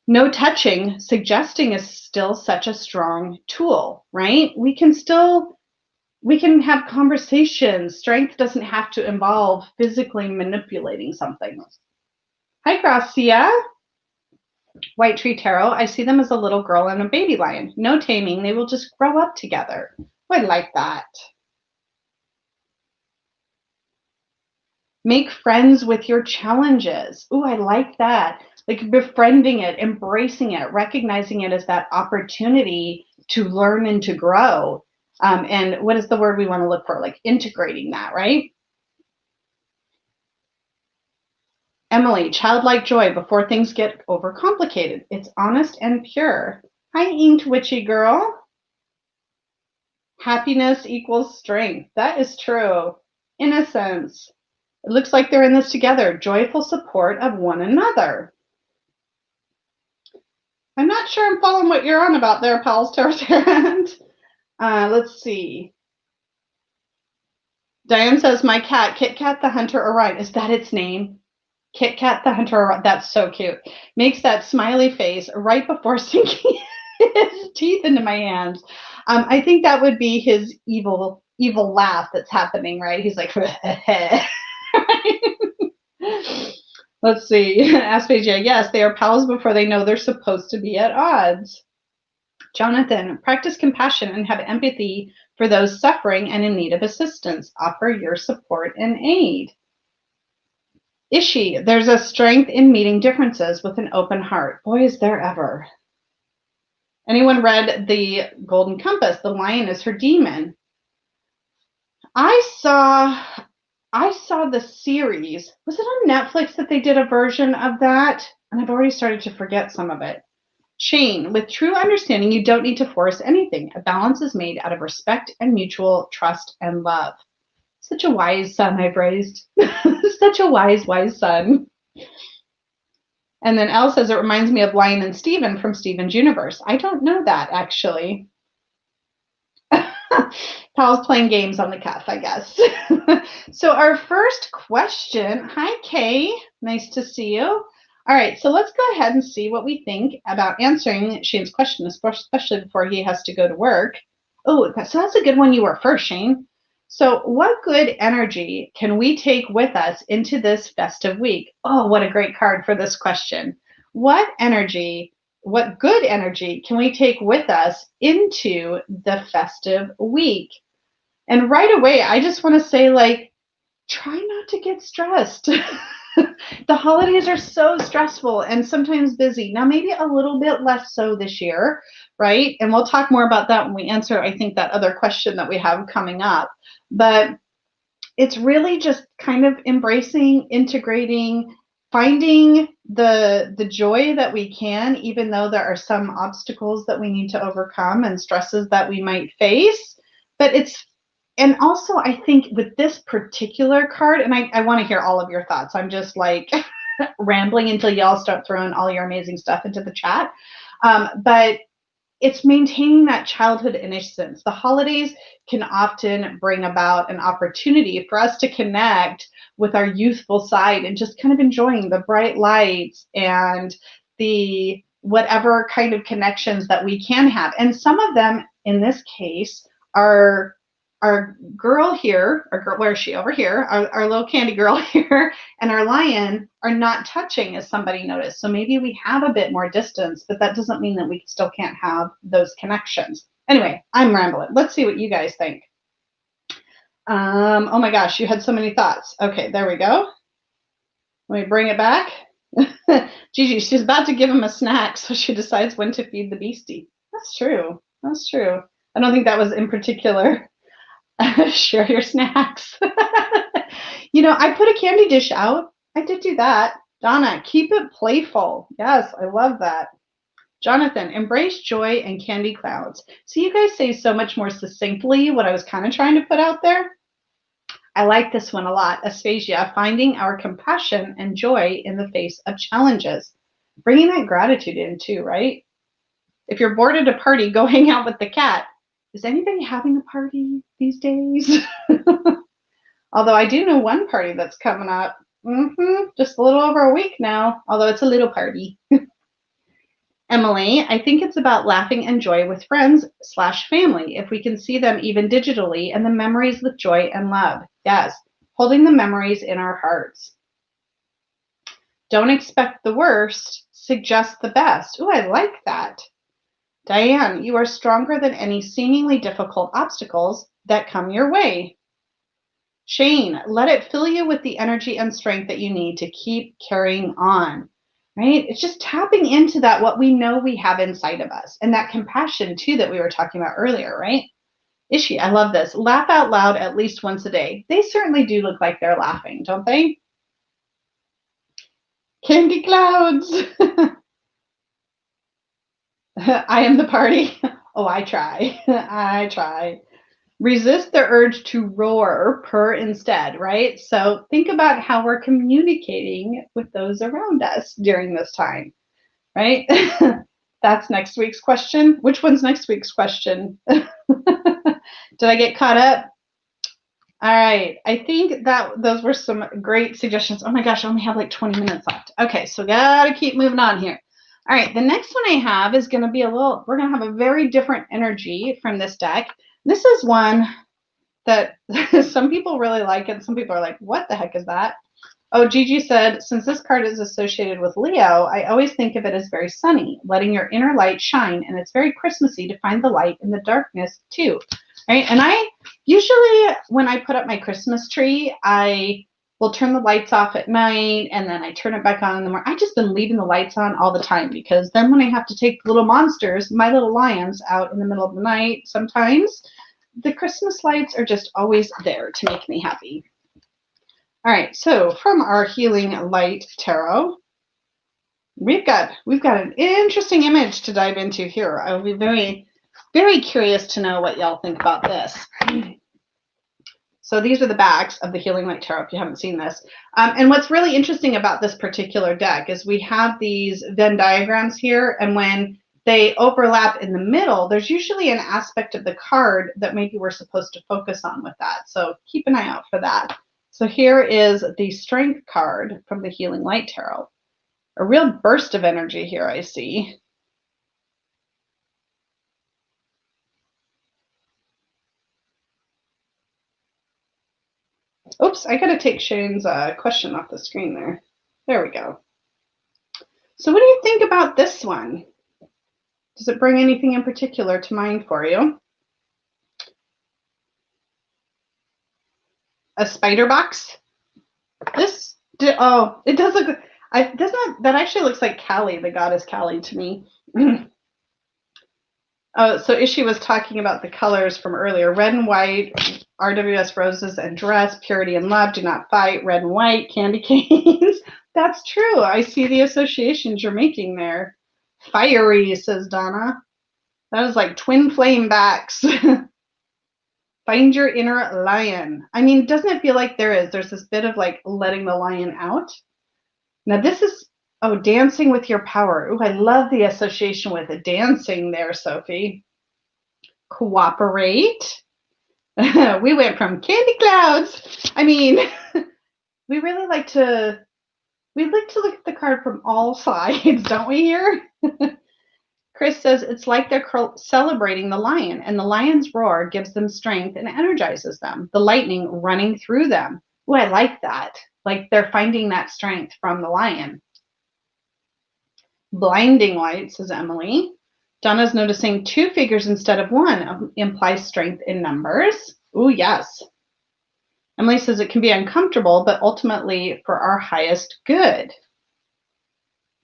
No touching, suggesting is still such a strong tool, right? We can have conversations. Strength doesn't have to involve physically manipulating something. Hi, Gracia. White Tree Tarot, I see them as a little girl and a baby lion. No taming. They will just grow up together. Oh, I like that. Make friends with your challenges. Ooh, I like that. Like befriending it, embracing it, recognizing it as that opportunity to learn and to grow. And what is the word we want to look for? Like integrating that, right? Emily, childlike joy before things get overcomplicated. It's honest and pure. Hi, Inked Witchy Girl. Happiness equals strength. That is true. Innocence. It looks like they're in this together. Joyful support of one another. I'm not sure I'm following what you're on about there, pals. Let's see. Diane says, my cat, Kit Kat the Hunter Orion. Is that its name? Kit Kat the Hunter Orion. That's so cute. Makes that smiley face right before sinking his teeth into my hands. I think that would be his evil laugh that's happening, right? He's like, let's see. Aspasia, yes, they are pals before they know they're supposed to be at odds. Jonathan, practice compassion and have empathy for those suffering and in need of assistance. Offer your support and aid. Ishi, there's a strength in meeting differences with an open heart. Boy, is there ever. Anyone read The Golden Compass? The lion is her demon. I saw the series. Was it on Netflix that they did a version of that? And I've already started to forget some of it. Shane, with true understanding, you don't need to force anything. A balance is made out of respect and mutual trust and love. Such a wise son I've raised. Such a wise son. And then Elle says, it reminds me of Lion and Steven from Steven's Universe. I don't know that, actually. Pal's playing games on the cuff, I guess. So our first question. Hi, Kay. Nice to see you. All right, so let's go ahead and see what we think about answering Shane's question, especially before he has to go to work. Oh, so that's a good one. You were first, Shane. So what good energy can we take with us into this festive week? Oh, what a great card for this question. What good energy can we take with us into the festive week? And right away, I just want to say, like, try not to get stressed. The holidays are so stressful and sometimes busy. Now, maybe a little bit less so this year, right? And we'll talk more about that when we answer, I think, that other question that we have coming up. But it's really just kind of embracing, integrating, finding the joy that we can, even though there are some obstacles that we need to overcome and stresses that we might face. But and also, I think with this particular card, and I want to hear all of your thoughts. I'm just like rambling until y'all start throwing all your amazing stuff into the chat. But it's maintaining that childhood innocence. The holidays can often bring about an opportunity for us to connect with our youthful side and just kind of enjoying the bright lights and the whatever kind of connections that we can have. And some of them, in this case, are our girl here, our girl, where is she? Over here, our little candy girl here, and our lion are not touching, as somebody noticed. So maybe we have a bit more distance, but that doesn't mean that we still can't have those connections. Anyway, I'm rambling. Let's see what you guys think. Oh my gosh, you had so many thoughts. Okay, there we go. Let me bring it back. Gigi, she's about to give him a snack, so she decides when to feed the beastie. That's true. That's true. I don't think that was in particular. Share your snacks. I put a candy dish out. I did do that. Donna, keep it playful. Yes, I love that. Jonathan, embrace joy and candy clouds. So you guys say so much more succinctly what I was kind of trying to put out there. I like this one a lot. Asphasia, finding our compassion and joy in the face of challenges. Bringing that gratitude in too, right? If you're bored at a party, go hang out with the cat. Is anybody having a party these days? Although I do know one party that's coming up. Just a little over a week now, although it's a little party. Emily, I think it's about laughing and joy with friends/family, if we can see them even digitally, and the memories with joy and love. Yes, holding the memories in our hearts. Don't expect the worst, suggest the best. Ooh, I like that. Diane, you are stronger than any seemingly difficult obstacles that come your way. Shane, let it fill you with the energy and strength that you need to keep carrying on. Right? It's just tapping into that, what we know we have inside of us, and that compassion too that we were talking about earlier, right? Ishi, I love this. Laugh out loud at least once a day. They certainly do look like they're laughing, don't they? Candy clouds. I am the party. Oh, I try. I try. Resist the urge to roar, purr instead, right? So think about how we're communicating with those around us during this time, right? That's next week's question. Which one's next week's question? Did I get caught up? All right. I think that those were some great suggestions. Oh my gosh, I only have like 20 minutes left. Okay, so gotta keep moving on here. All right, the next one I have is going to be we're going to have a very different energy from this deck. This is one that some people really like, and some people are like, what the heck is that? Oh, Gigi said, since this card is associated with Leo, I always think of it as very sunny, letting your inner light shine, and it's very Christmassy to find the light in the darkness too, right? And I usually, when I put up my Christmas tree, I will turn the lights off at night, and then I turn it back on in the morning. I've just been leaving the lights on all the time, because then when I have to take little monsters, my little lions, out in the middle of the night, sometimes the Christmas lights are just always there to make me happy. All right, so from our Healing Light Tarot, we've got an interesting image to dive into here. I will be very, very curious to know what y'all think about this. So these are the backs of the Healing Light Tarot, if you haven't seen this. And what's really interesting about this particular deck is we have these Venn diagrams here, and when they overlap in the middle, there's usually an aspect of the card that maybe we're supposed to focus on with that. So keep an eye out for that. So here is the Strength card from the Healing Light Tarot. A real burst of energy here, I see. Oops, I gotta take Shane's question off the screen there. There we go. So what do you think about this one? Does it bring anything in particular to mind for you? A spider box? It does look, that actually looks like Kali, the goddess Kali to me. Oh, so Ishi was talking about the colors from earlier. Red and white, RWS roses and dress, purity and love, do not fight, red and white, candy canes. That's true. I see the associations you're making there. Fiery, says Donna. That was like twin flame backs. Find your inner lion. I mean, doesn't it feel like there's this bit of like letting the lion out? Now this is, dancing with your power. Ooh, I love the association with it. Dancing there, Sophie. Cooperate. We went from candy clouds. I mean, we really like to We like to look at the card from all sides, don't we here? Chris says it's like they're celebrating the lion, and the lion's roar gives them strength and energizes them, the lightning running through them. Oh, I like that. Like they're finding that strength from the lion. Blinding light, says Emily. Donna's noticing 2 figures instead of 1 implies strength in numbers. Oh, yes. Emily says it can be uncomfortable, but ultimately for our highest good.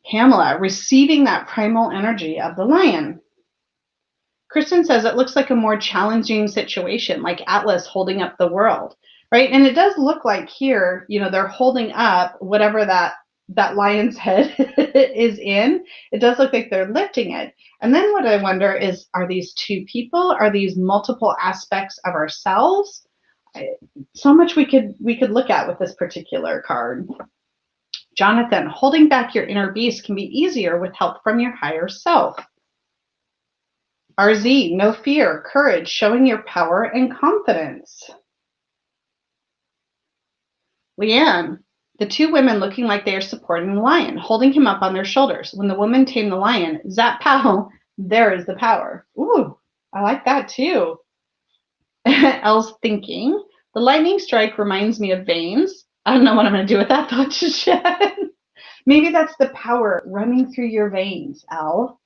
Pamela, receiving that primal energy of the lion. Kristen says it looks like a more challenging situation, like Atlas holding up the world, right? And it does look like here, they're holding up whatever that lion's head is in. It does look like they're lifting it. And then what I wonder is, are these 2 people? Are these multiple aspects of ourselves? So much we could look at with this particular card. Jonathan, holding back your inner beast can be easier with help from your higher self. RZ, no fear, courage, showing your power and confidence. Leanne, the 2 women looking like they are supporting the lion, holding him up on their shoulders. When the woman tamed the lion, zap pow, there is the power. Ooh, I like that too. Elle's thinking, the lightning strike reminds me of veins. I don't know what I'm going to do with that thought just yet. Maybe that's the power running through your veins, Elle.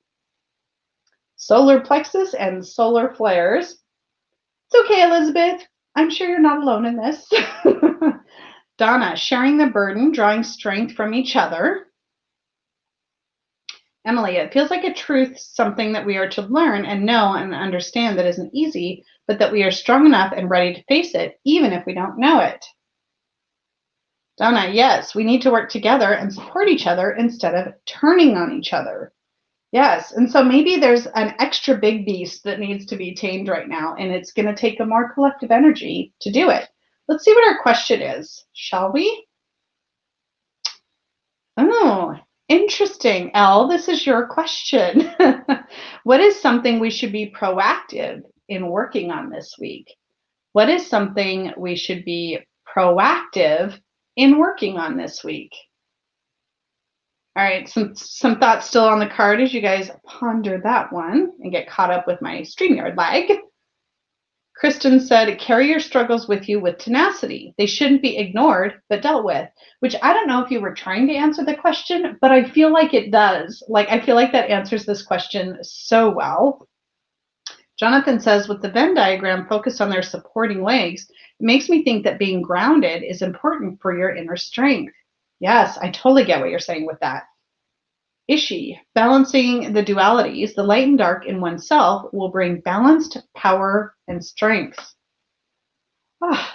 Solar plexus and solar flares. It's okay, Elizabeth. I'm sure you're not alone in this. Donna, sharing the burden, drawing strength from each other. Emily, it feels like a truth, something that we are to learn and know and understand that isn't easy, but that we are strong enough and ready to face it, even if we don't know it. Donna, yes, we need to work together and support each other instead of turning on each other. Yes, and so maybe there's an extra big beast that needs to be tamed right now, and it's going to take a more collective energy to do it. Let's see what our question is, shall we? Oh, interesting, Elle. This is your question. What is something we should be proactive in working on this week? What is something we should be proactive in working on this week? All right, some thoughts still on the card as you guys ponder that one and get caught up with my StreamYard lag. Kristen said, carry your struggles with you with tenacity. They shouldn't be ignored, but dealt with, which I don't know if you were trying to answer the question, but I feel like it does. Like, I feel like that answers this question so well. Jonathan says, with the Venn diagram focused on their supporting legs, it makes me think that being grounded is important for your inner strength. Yes, I totally get what you're saying with that. Ishi, balancing the dualities, the light and dark in oneself will bring balanced power and strength.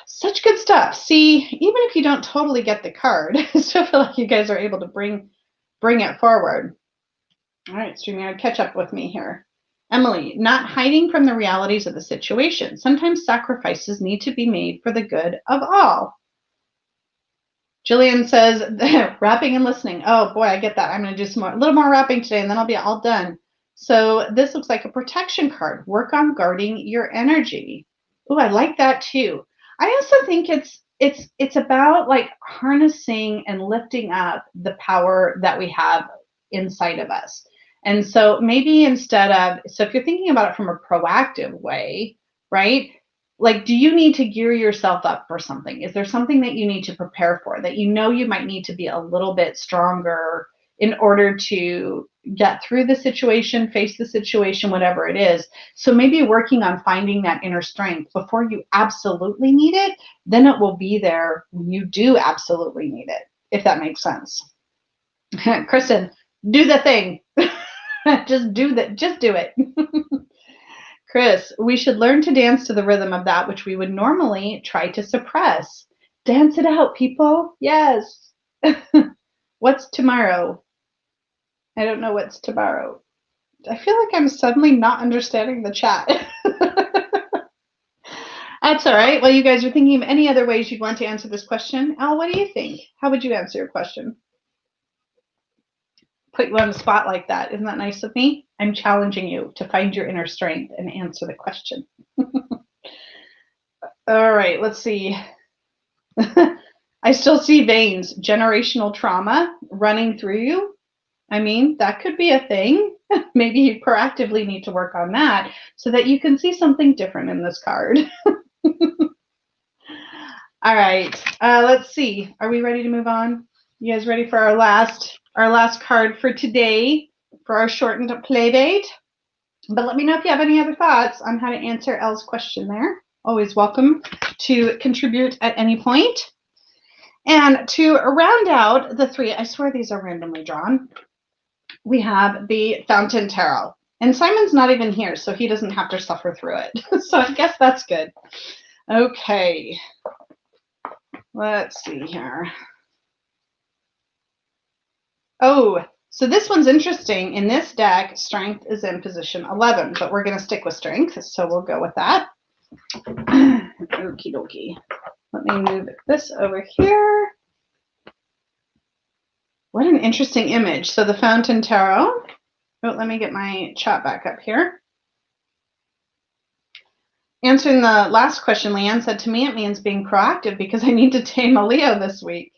Such good stuff. See, even if you don't totally get the card, I still feel like you guys are able to bring it forward. All right, StreamYard, catch up with me here. Emily, not hiding from the realities of the situation. Sometimes sacrifices need to be made for the good of all. Jillian says, rapping and listening. Oh boy, I get that. I'm going to do a little more rapping today and then I'll be all done. So this looks like a protection card. Work on guarding your energy. Oh, I like that too. I also think it's about like harnessing and lifting up the power that we have inside of us. And so maybe so if you're thinking about it from a proactive way, right? Like, do you need to gear yourself up for something? Is there something that you need to prepare for that you might need to be a little bit stronger in order to get through the situation, face the situation, whatever it is? So maybe working on finding that inner strength before you absolutely need it, then it will be there when you do absolutely need it, if that makes sense. Kristen, do the thing. Just do it. Chris, we should learn to dance to the rhythm of that which we would normally try to suppress. Dance it out, people. Yes. What's tomorrow? I don't know what's tomorrow. I feel like I'm suddenly not understanding the chat. That's all right. Well, you guys are thinking of any other ways you'd want to answer this question. Al, what do you think? How would you answer your question? Put you on the spot like that. Isn't that nice of me? I'm challenging you to find your inner strength and answer the question. All right, let's see. I I still see veins, generational trauma running through you. I mean, that could be a thing. Maybe you proactively need to work on that so that you can see something different in this card. All right, let's see. Are we ready to move on? You guys ready for our last card for today for our shortened play date? But let me know if you have any other thoughts on how to answer Elle's question there. Always welcome to contribute at any point. And to round out the three, I swear these are randomly drawn, we have the Fountain Tarot. And Simon's not even here, so he doesn't have to suffer through it. So I guess that's good. Okay. Let's see here. Oh, so this one's interesting. In this deck, Strength is in position 11, but we're going to stick with Strength, so we'll go with that. Okie dokie. Let me move this over here. What an interesting image. So the Fountain Tarot. Oh, let me get my chat back up here. Answering the last question, Leanne said, to me it means being proactive because I need to tame a Leo this week.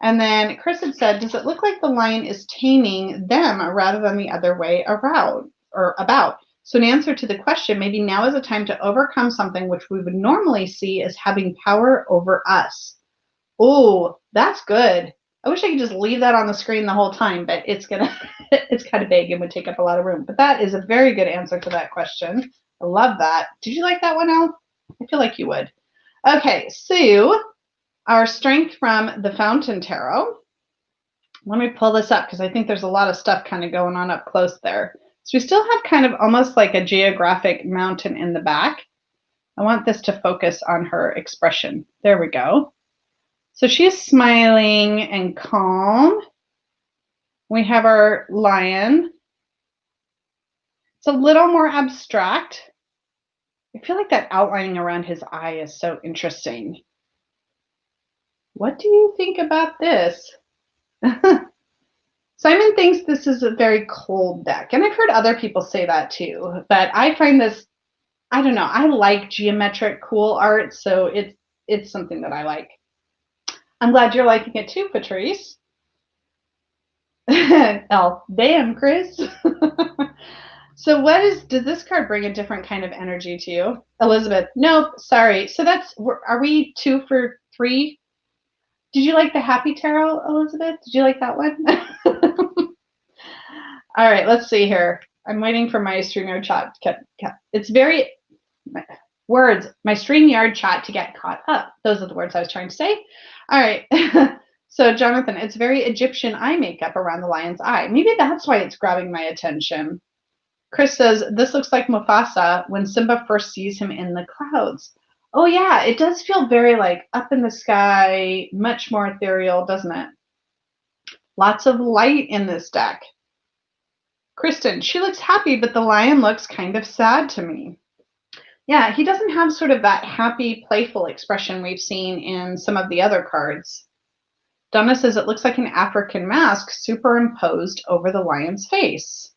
And then Chris had said, does it look like the lion is taming them rather than the other way around or about? So in answer to the question, maybe now is a time to overcome something which we would normally see as having power over us. Oh, that's good. I wish I could just leave that on the screen the whole time, but it's kind of big and would take up a lot of room. But that is a very good answer to that question. I love that. Did you like that one, Elle? I feel like you would. Okay, so our Strength from the Fountain Tarot. Let me pull this up because I think there's a lot of stuff kind of going on up close there. So we still have kind of almost like a geographic mountain in the back. I want this to focus on her expression. There we go. So she's smiling and calm. We have our lion. It's a little more abstract. I feel like that outlining around his eye is so interesting. What do you think about this? Simon thinks this is a very cold deck, and I've heard other people say that too, but I find this, I don't know, I like geometric cool art, so it's something that I like. I'm glad you're liking it too, Patrice. Oh, damn, Chris. So does this card bring a different kind of energy to you? Elizabeth, nope, sorry. So are we 2 for 3? Did you like the Happy Tarot, Elizabeth? Did you like that one? All right, let's see here. I'm waiting for my StreamYard chat. It's very, my StreamYard chat to get caught up. Those are the words I was trying to say. All right. So Jonathan, it's very Egyptian eye makeup around the lion's eye. Maybe that's why it's grabbing my attention. Chris says, this looks like Mufasa when Simba first sees him in the clouds. Oh yeah, it does feel very like up in the sky, much more ethereal, doesn't it? Lots of light in this deck. Kristen, she looks happy, but the lion looks kind of sad to me. Yeah, he doesn't have sort of that happy, playful expression we've seen in some of the other cards. Donna says it looks like an African mask superimposed over the lion's face.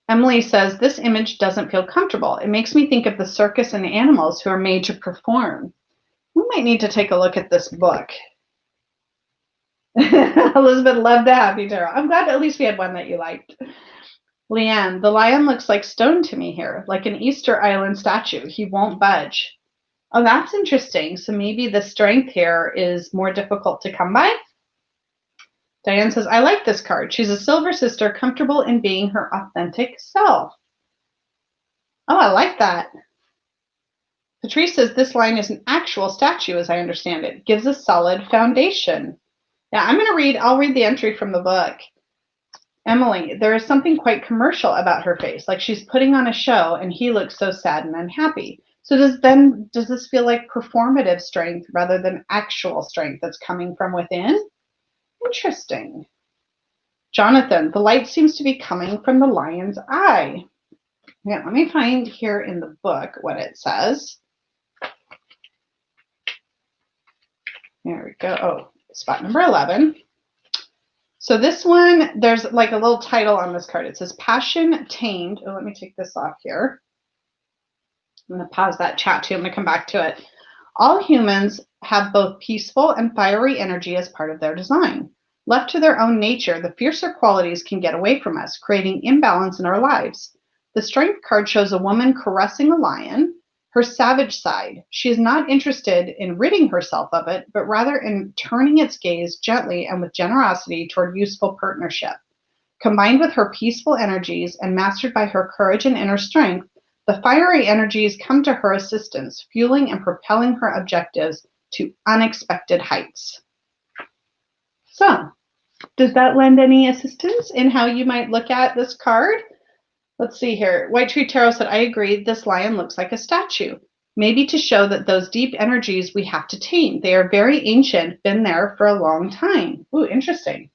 Emily says, this image doesn't feel comfortable. It makes me think of the circus and animals who are made to perform. We might need to take a look at this book. Elizabeth loved the Happy Tarot. I'm glad at least we had one that you liked. Leanne, the lion looks like stone to me here, like an Easter Island statue. He won't budge. Oh, that's interesting. So maybe the strength here is more difficult to come by. Diane says, I like this card. She's a silver sister, comfortable in being her authentic self. Oh, I like that. Patrice says, this line is an actual statue, as I understand it. Gives a solid foundation. Yeah, I'll read the entry from the book. Emily, there is something quite commercial about her face, like she's putting on a show and he looks so sad and unhappy. So does this feel like performative strength rather than actual strength that's coming from within? Interesting. Jonathan, the light seems to be coming from the lion's eye. Yeah, let me find here in the book what it says. There we go. Oh, spot number 11. So this one, there's like a little title on this card. It says Passion Tamed. Oh, let me take this off here. I'm going to pause that chat too. I'm going to come back to it. All humans have both peaceful and fiery energy as part of their design. Left to their own nature, the fiercer qualities can get away from us, creating imbalance in our lives. The Strength card shows a woman caressing a lion, her savage side. She is not interested in ridding herself of it, but rather in turning its gaze gently and with generosity toward useful partnership. Combined with her peaceful energies and mastered by her courage and inner strength, the fiery energies come to her assistance, fueling and propelling her objectives to unexpected heights. So, does that lend any assistance in how you might look at this card? Let's see here. White Tree Tarot said, I agree, this lion looks like a statue. Maybe to show that those deep energies we have to tame. They are very ancient, been there for a long time. Ooh, interesting.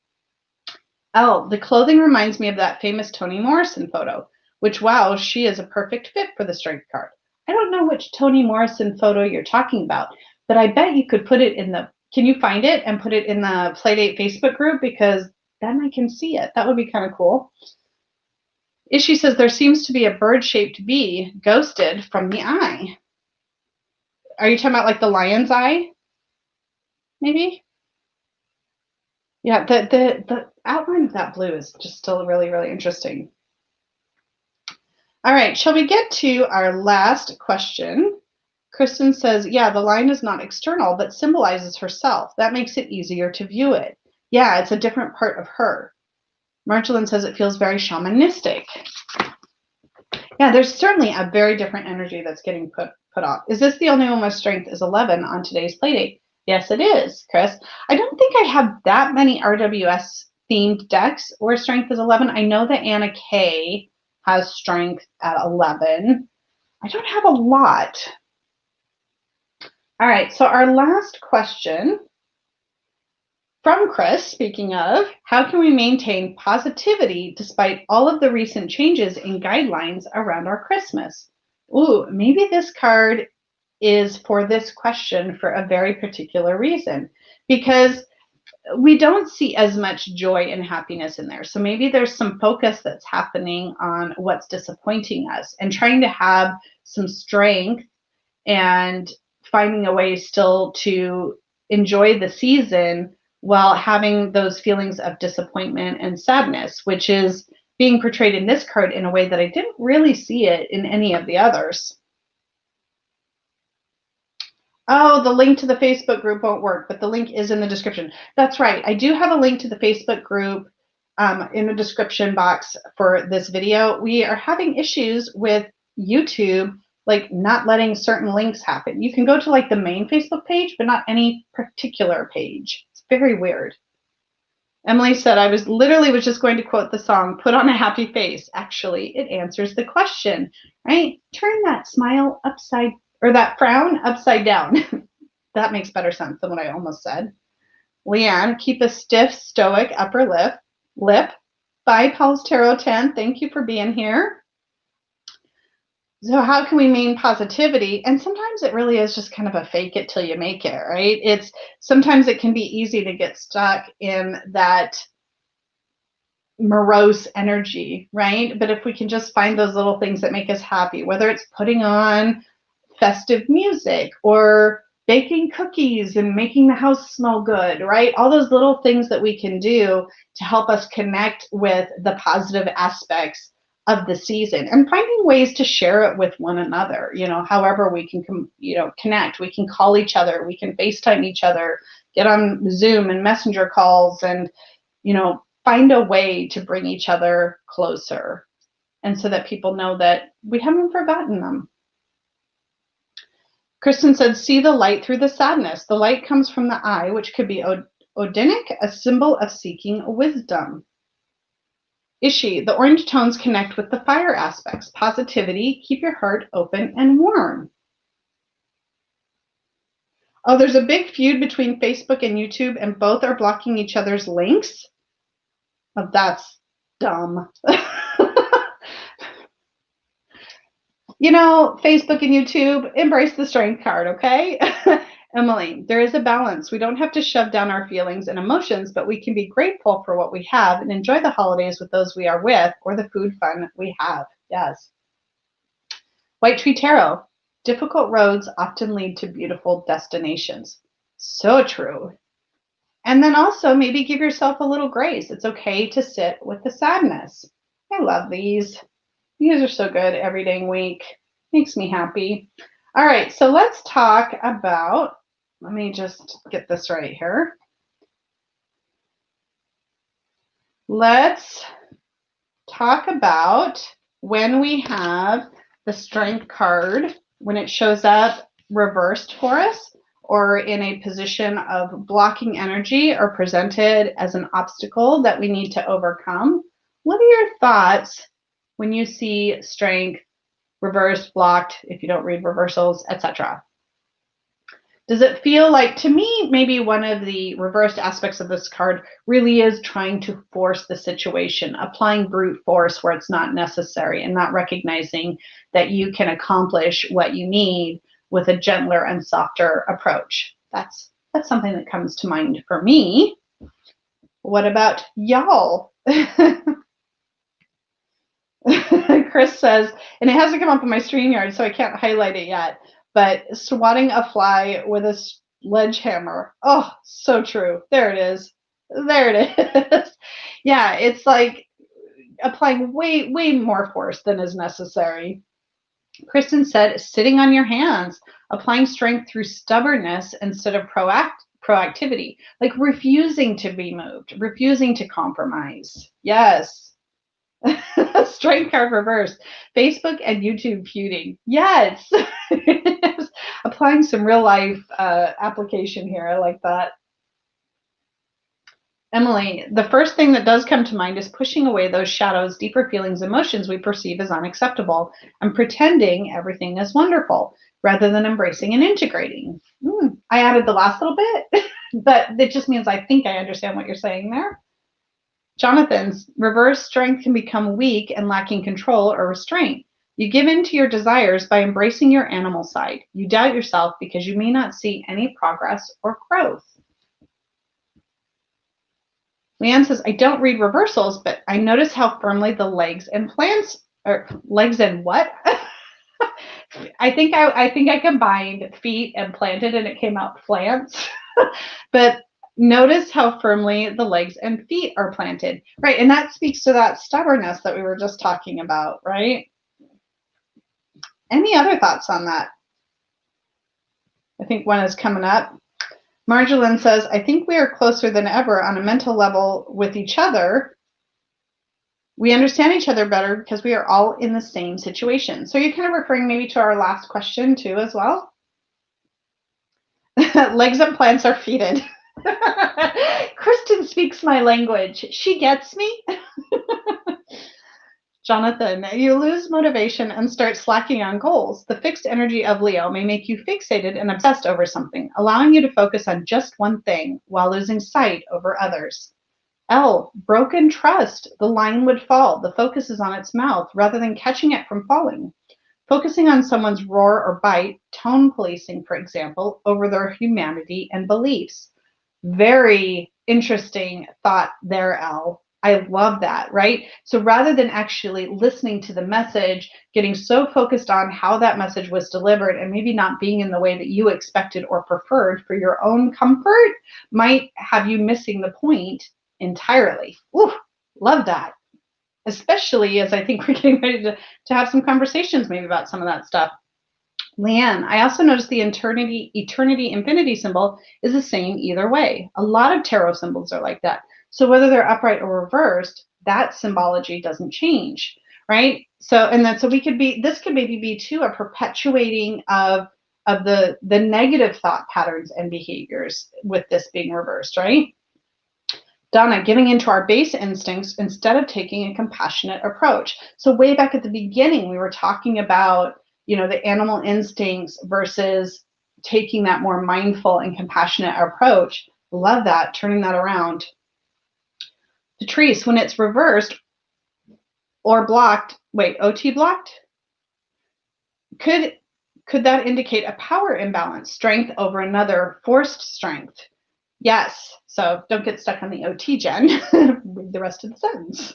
Oh, the clothing reminds me of that famous Toni Morrison photo, which, wow, she is a perfect fit for the Strength card. I don't know which Toni Morrison photo you're talking about, but I bet you could put it in the, can you find it and put it in the Playdate Facebook group? Because then I can see it. That would be kind of cool. Ishi says, there seems to be a bird-shaped bee ghosted from the eye. Are you talking about like the lion's eye? Maybe? Yeah, the outline of that blue is just still really, really interesting. All right, shall we get to our last question? Kristen says, yeah, the line is not external, but symbolizes herself. That makes it easier to view it. Yeah, it's a different part of her. Marjolaine says it feels very shamanistic. Yeah, there's certainly a very different energy that's getting put off. Is this the only one with strength is 11 on today's playdate? Yes, it is, Chris. I don't think I have that many RWS themed decks where strength is 11. I know that Anna Kay has strength at 11. I don't have a lot. All right, so our last question from Chris, speaking of, how can we maintain positivity despite all of the recent changes in guidelines around our Christmas? Ooh, maybe this card is for this question for a very particular reason, because we don't see as much joy and happiness in there. So maybe there's some focus that's happening on what's disappointing us and trying to have some strength and finding a way still to enjoy the season while having those feelings of disappointment and sadness, which is being portrayed in this card in a way that I didn't really see it in any of the others. Oh, the link to the Facebook group won't work, but the link is in the description. That's right. I do have a link to the Facebook group in the description box for this video. We are having issues with YouTube, like not letting certain links happen. You can go to like the main Facebook page, but not any particular page. It's very weird. Emily said, I was just going to quote the song, put on a happy face. Actually, it answers the question, right? Turn that smile upside, or that frown upside down. That makes better sense than what I almost said. Leanne, keep a stiff, stoic upper lip. Bye, Paul's Tarot 10. Thank you for being here. So how can we maintain positivity? And sometimes it really is just kind of a fake it till you make it, right? Sometimes it can be easy to get stuck in that morose energy, right? But if we can just find those little things that make us happy, whether it's putting on festive music or baking cookies and making the house smell good, right? All those little things that we can do to help us connect with the positive aspects of the season and finding ways to share it with one another, however we can, connect. We can call each other, we can FaceTime each other, get on Zoom and messenger calls and, find a way to bring each other closer. And so that people know that we haven't forgotten them. Kristen said, see the light through the sadness. The light comes from the eye, which could be Odinic, a symbol of seeking wisdom. Ishi, the orange tones connect with the fire aspects. Positivity, keep your heart open and warm. Oh, there's a big feud between Facebook and YouTube, and both are blocking each other's links. Oh, that's dumb. Facebook and YouTube, embrace the strength card, okay? Emily, there is a balance. We don't have to shove down our feelings and emotions, but we can be grateful for what we have and enjoy the holidays with those we are with or the food fun we have. Yes. White Tree Tarot, Difficult roads often lead to beautiful destinations. So true. And then also maybe give yourself a little grace. It's okay to sit with the sadness. I love these. These are so good every dang week. Makes me happy. All right, so let's talk about, let me just get this right here. Let's talk about when we have the strength card, when it shows up reversed for us or in a position of blocking energy or presented as an obstacle that we need to overcome. What are your thoughts when you see strength reversed, blocked, if you don't read reversals, etc.? Does it feel like, to me, maybe one of the reversed aspects of this card really is trying to force the situation, applying brute force where it's not necessary, and not recognizing that you can accomplish what you need with a gentler and softer approach? That's something that comes to mind for me. What about y'all? Chris says, and it hasn't come up on my StreamYard, so I can't highlight it yet, but swatting a fly with a sledgehammer. Oh, so true. There it is. There it is. Yeah, it's like applying way more force than is necessary. Kristen said, sitting on your hands, applying strength through stubbornness instead of proactivity, like refusing to be moved, refusing to compromise. Yes. Strength card reversed. Facebook and YouTube feuding. Yes. Applying some real life application here. I like that. Emily, the first thing that does come to mind is pushing away those shadows, deeper feelings, emotions we perceive as unacceptable, and pretending everything is wonderful rather than embracing and integrating. I added the last little bit, but it just means I think I understand what you're saying there. Jonathan's reverse strength can become weak and lacking control or restraint. You give in to your desires by embracing your animal side. You doubt yourself because you may not see any progress or growth. Leanne says, I don't read reversals, but I notice how firmly the legs and plants, or legs and what? I think I combined feet and planted and it came out plants. But notice how firmly the legs and feet are planted, right? And that speaks to that stubbornness that we were just talking about, right? Any other thoughts on that? I think one is coming up. Marjolaine says, I think we are closer than ever on a mental level with each other. We understand each other better because we are all in the same situation. So you're kind of referring maybe to our last question too as well? Legs and plants are feeted. Kristen speaks my language. She gets me. Jonathan, you lose motivation and start slacking on goals. The fixed energy of Leo may make you fixated and obsessed over something, allowing you to focus on just one thing while losing sight over others. L, broken trust. The line would fall. The focus is on its mouth rather than catching it from falling. Focusing on someone's roar or bite, tone policing, for example, over their humanity and beliefs. Very interesting thought there, L. I love that, right? So rather than actually listening to the message, getting so focused on how that message was delivered and maybe not being in the way that you expected or preferred for your own comfort might have you missing the point entirely. Ooh, love that. Especially as I think we're getting ready to have some conversations maybe about some of that stuff. Leanne, I also noticed the eternity, infinity symbol is the same either way. A lot of tarot symbols are like that. So whether they're upright or reversed, that symbology doesn't change, right? So we could be, this could maybe be too a perpetuating of the negative thought patterns and behaviors with this being reversed, right? Donna, giving into our base instincts instead of taking a compassionate approach. So way back at the beginning, we were talking about, the animal instincts versus taking that more mindful and compassionate approach. Love that, turning that around. Patrice, when it's reversed or blocked, OT blocked? Could that indicate a power imbalance, strength over another, forced strength? Yes. So don't get stuck on the OT, Jen. Read the rest of the sentence.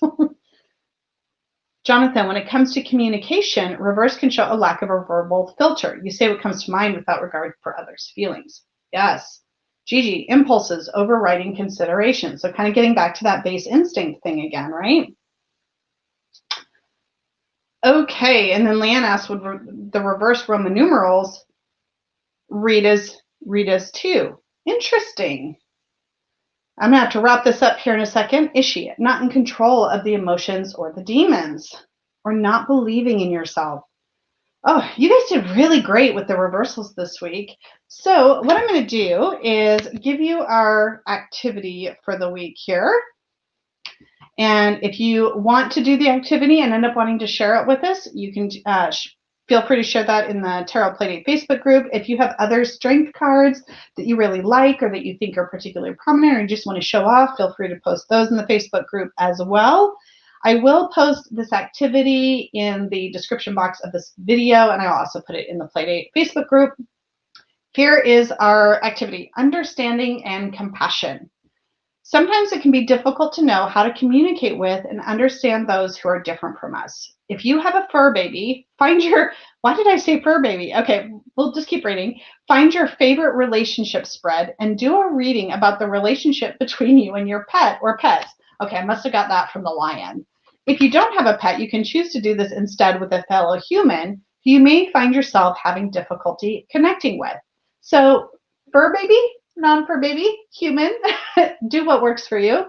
Jonathan, when it comes to communication, reverse can show a lack of a verbal filter. You say what comes to mind without regard for others' feelings. Yes. Gigi, impulses overriding consideration. So kind of getting back to that base instinct thing again, right? Okay, and then Leanne asked, would the reverse Roman numerals read as 2? Interesting. I'm going to have to wrap this up here in a second. Is she not in control of the emotions or the demons? Or not believing in yourself? Oh, you guys did really great with the reversals this week. So what I'm going to do is give you our activity for the week here. And if you want to do the activity and end up wanting to share it with us, you can feel free to share that in the Tarot Playdate Facebook group. If you have other strength cards that you really like or that you think are particularly prominent or you just want to show off, feel free to post those in the Facebook group as well. I will post this activity in the description box of this video, and I'll also put it in the Playdate Facebook group. Here is our activity, understanding and compassion. Sometimes it can be difficult to know how to communicate with and understand those who are different from us. If you have a fur baby, why did I say fur baby? Okay, we'll just keep reading. Find your favorite relationship spread and do a reading about the relationship between you and your pet or pets. Okay, I must have got that from the lion. If you don't have a pet, you can choose to do this instead with a fellow human who you may find yourself having difficulty connecting with. So, fur baby, non-fur baby, human, do what works for you.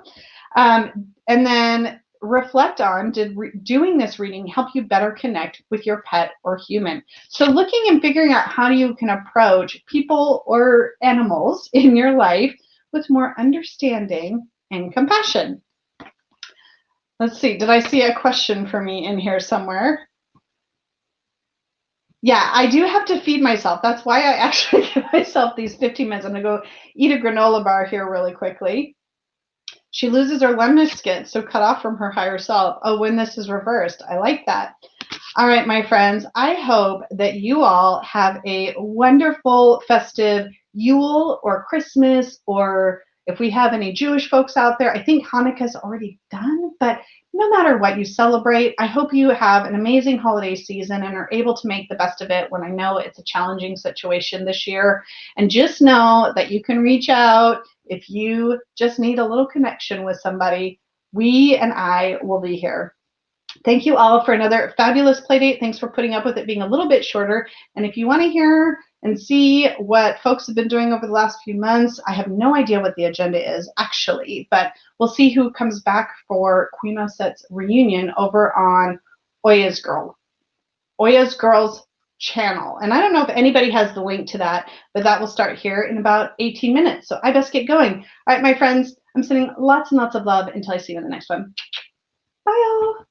And then reflect on, did doing this reading help you better connect with your pet or human? So looking and figuring out how you can approach people or animals in your life with more understanding and compassion. Let's see, did I see a question for me in here somewhere? Yeah, I do have to feed myself. That's why I actually give myself these 15 minutes. I'm going to go eat a granola bar here really quickly. She loses her lemniscate, so cut off from her higher self. Oh, when this is reversed. I like that. All right, my friends, I hope that you all have a wonderful festive Yule or Christmas, or if we have any Jewish folks out there, I think Hanukkah's already done, but no matter what you celebrate, I hope you have an amazing holiday season and are able to make the best of it when I know it's a challenging situation this year. And just know that you can reach out if you just need a little connection with somebody. We and I will be here. Thank you all for another fabulous Playdate. Thanks for putting up with it being a little bit shorter. And if you want to hear and see what folks have been doing over the last few months, I have no idea what the agenda is actually, but we'll see who comes back for Queen Osette's reunion over on Oya's Girls channel. And I don't know if anybody has the link to that, but that will start here in about 18 minutes. So I best get going. All right, my friends, I'm sending lots and lots of love until I see you in the next one. Bye, y'all.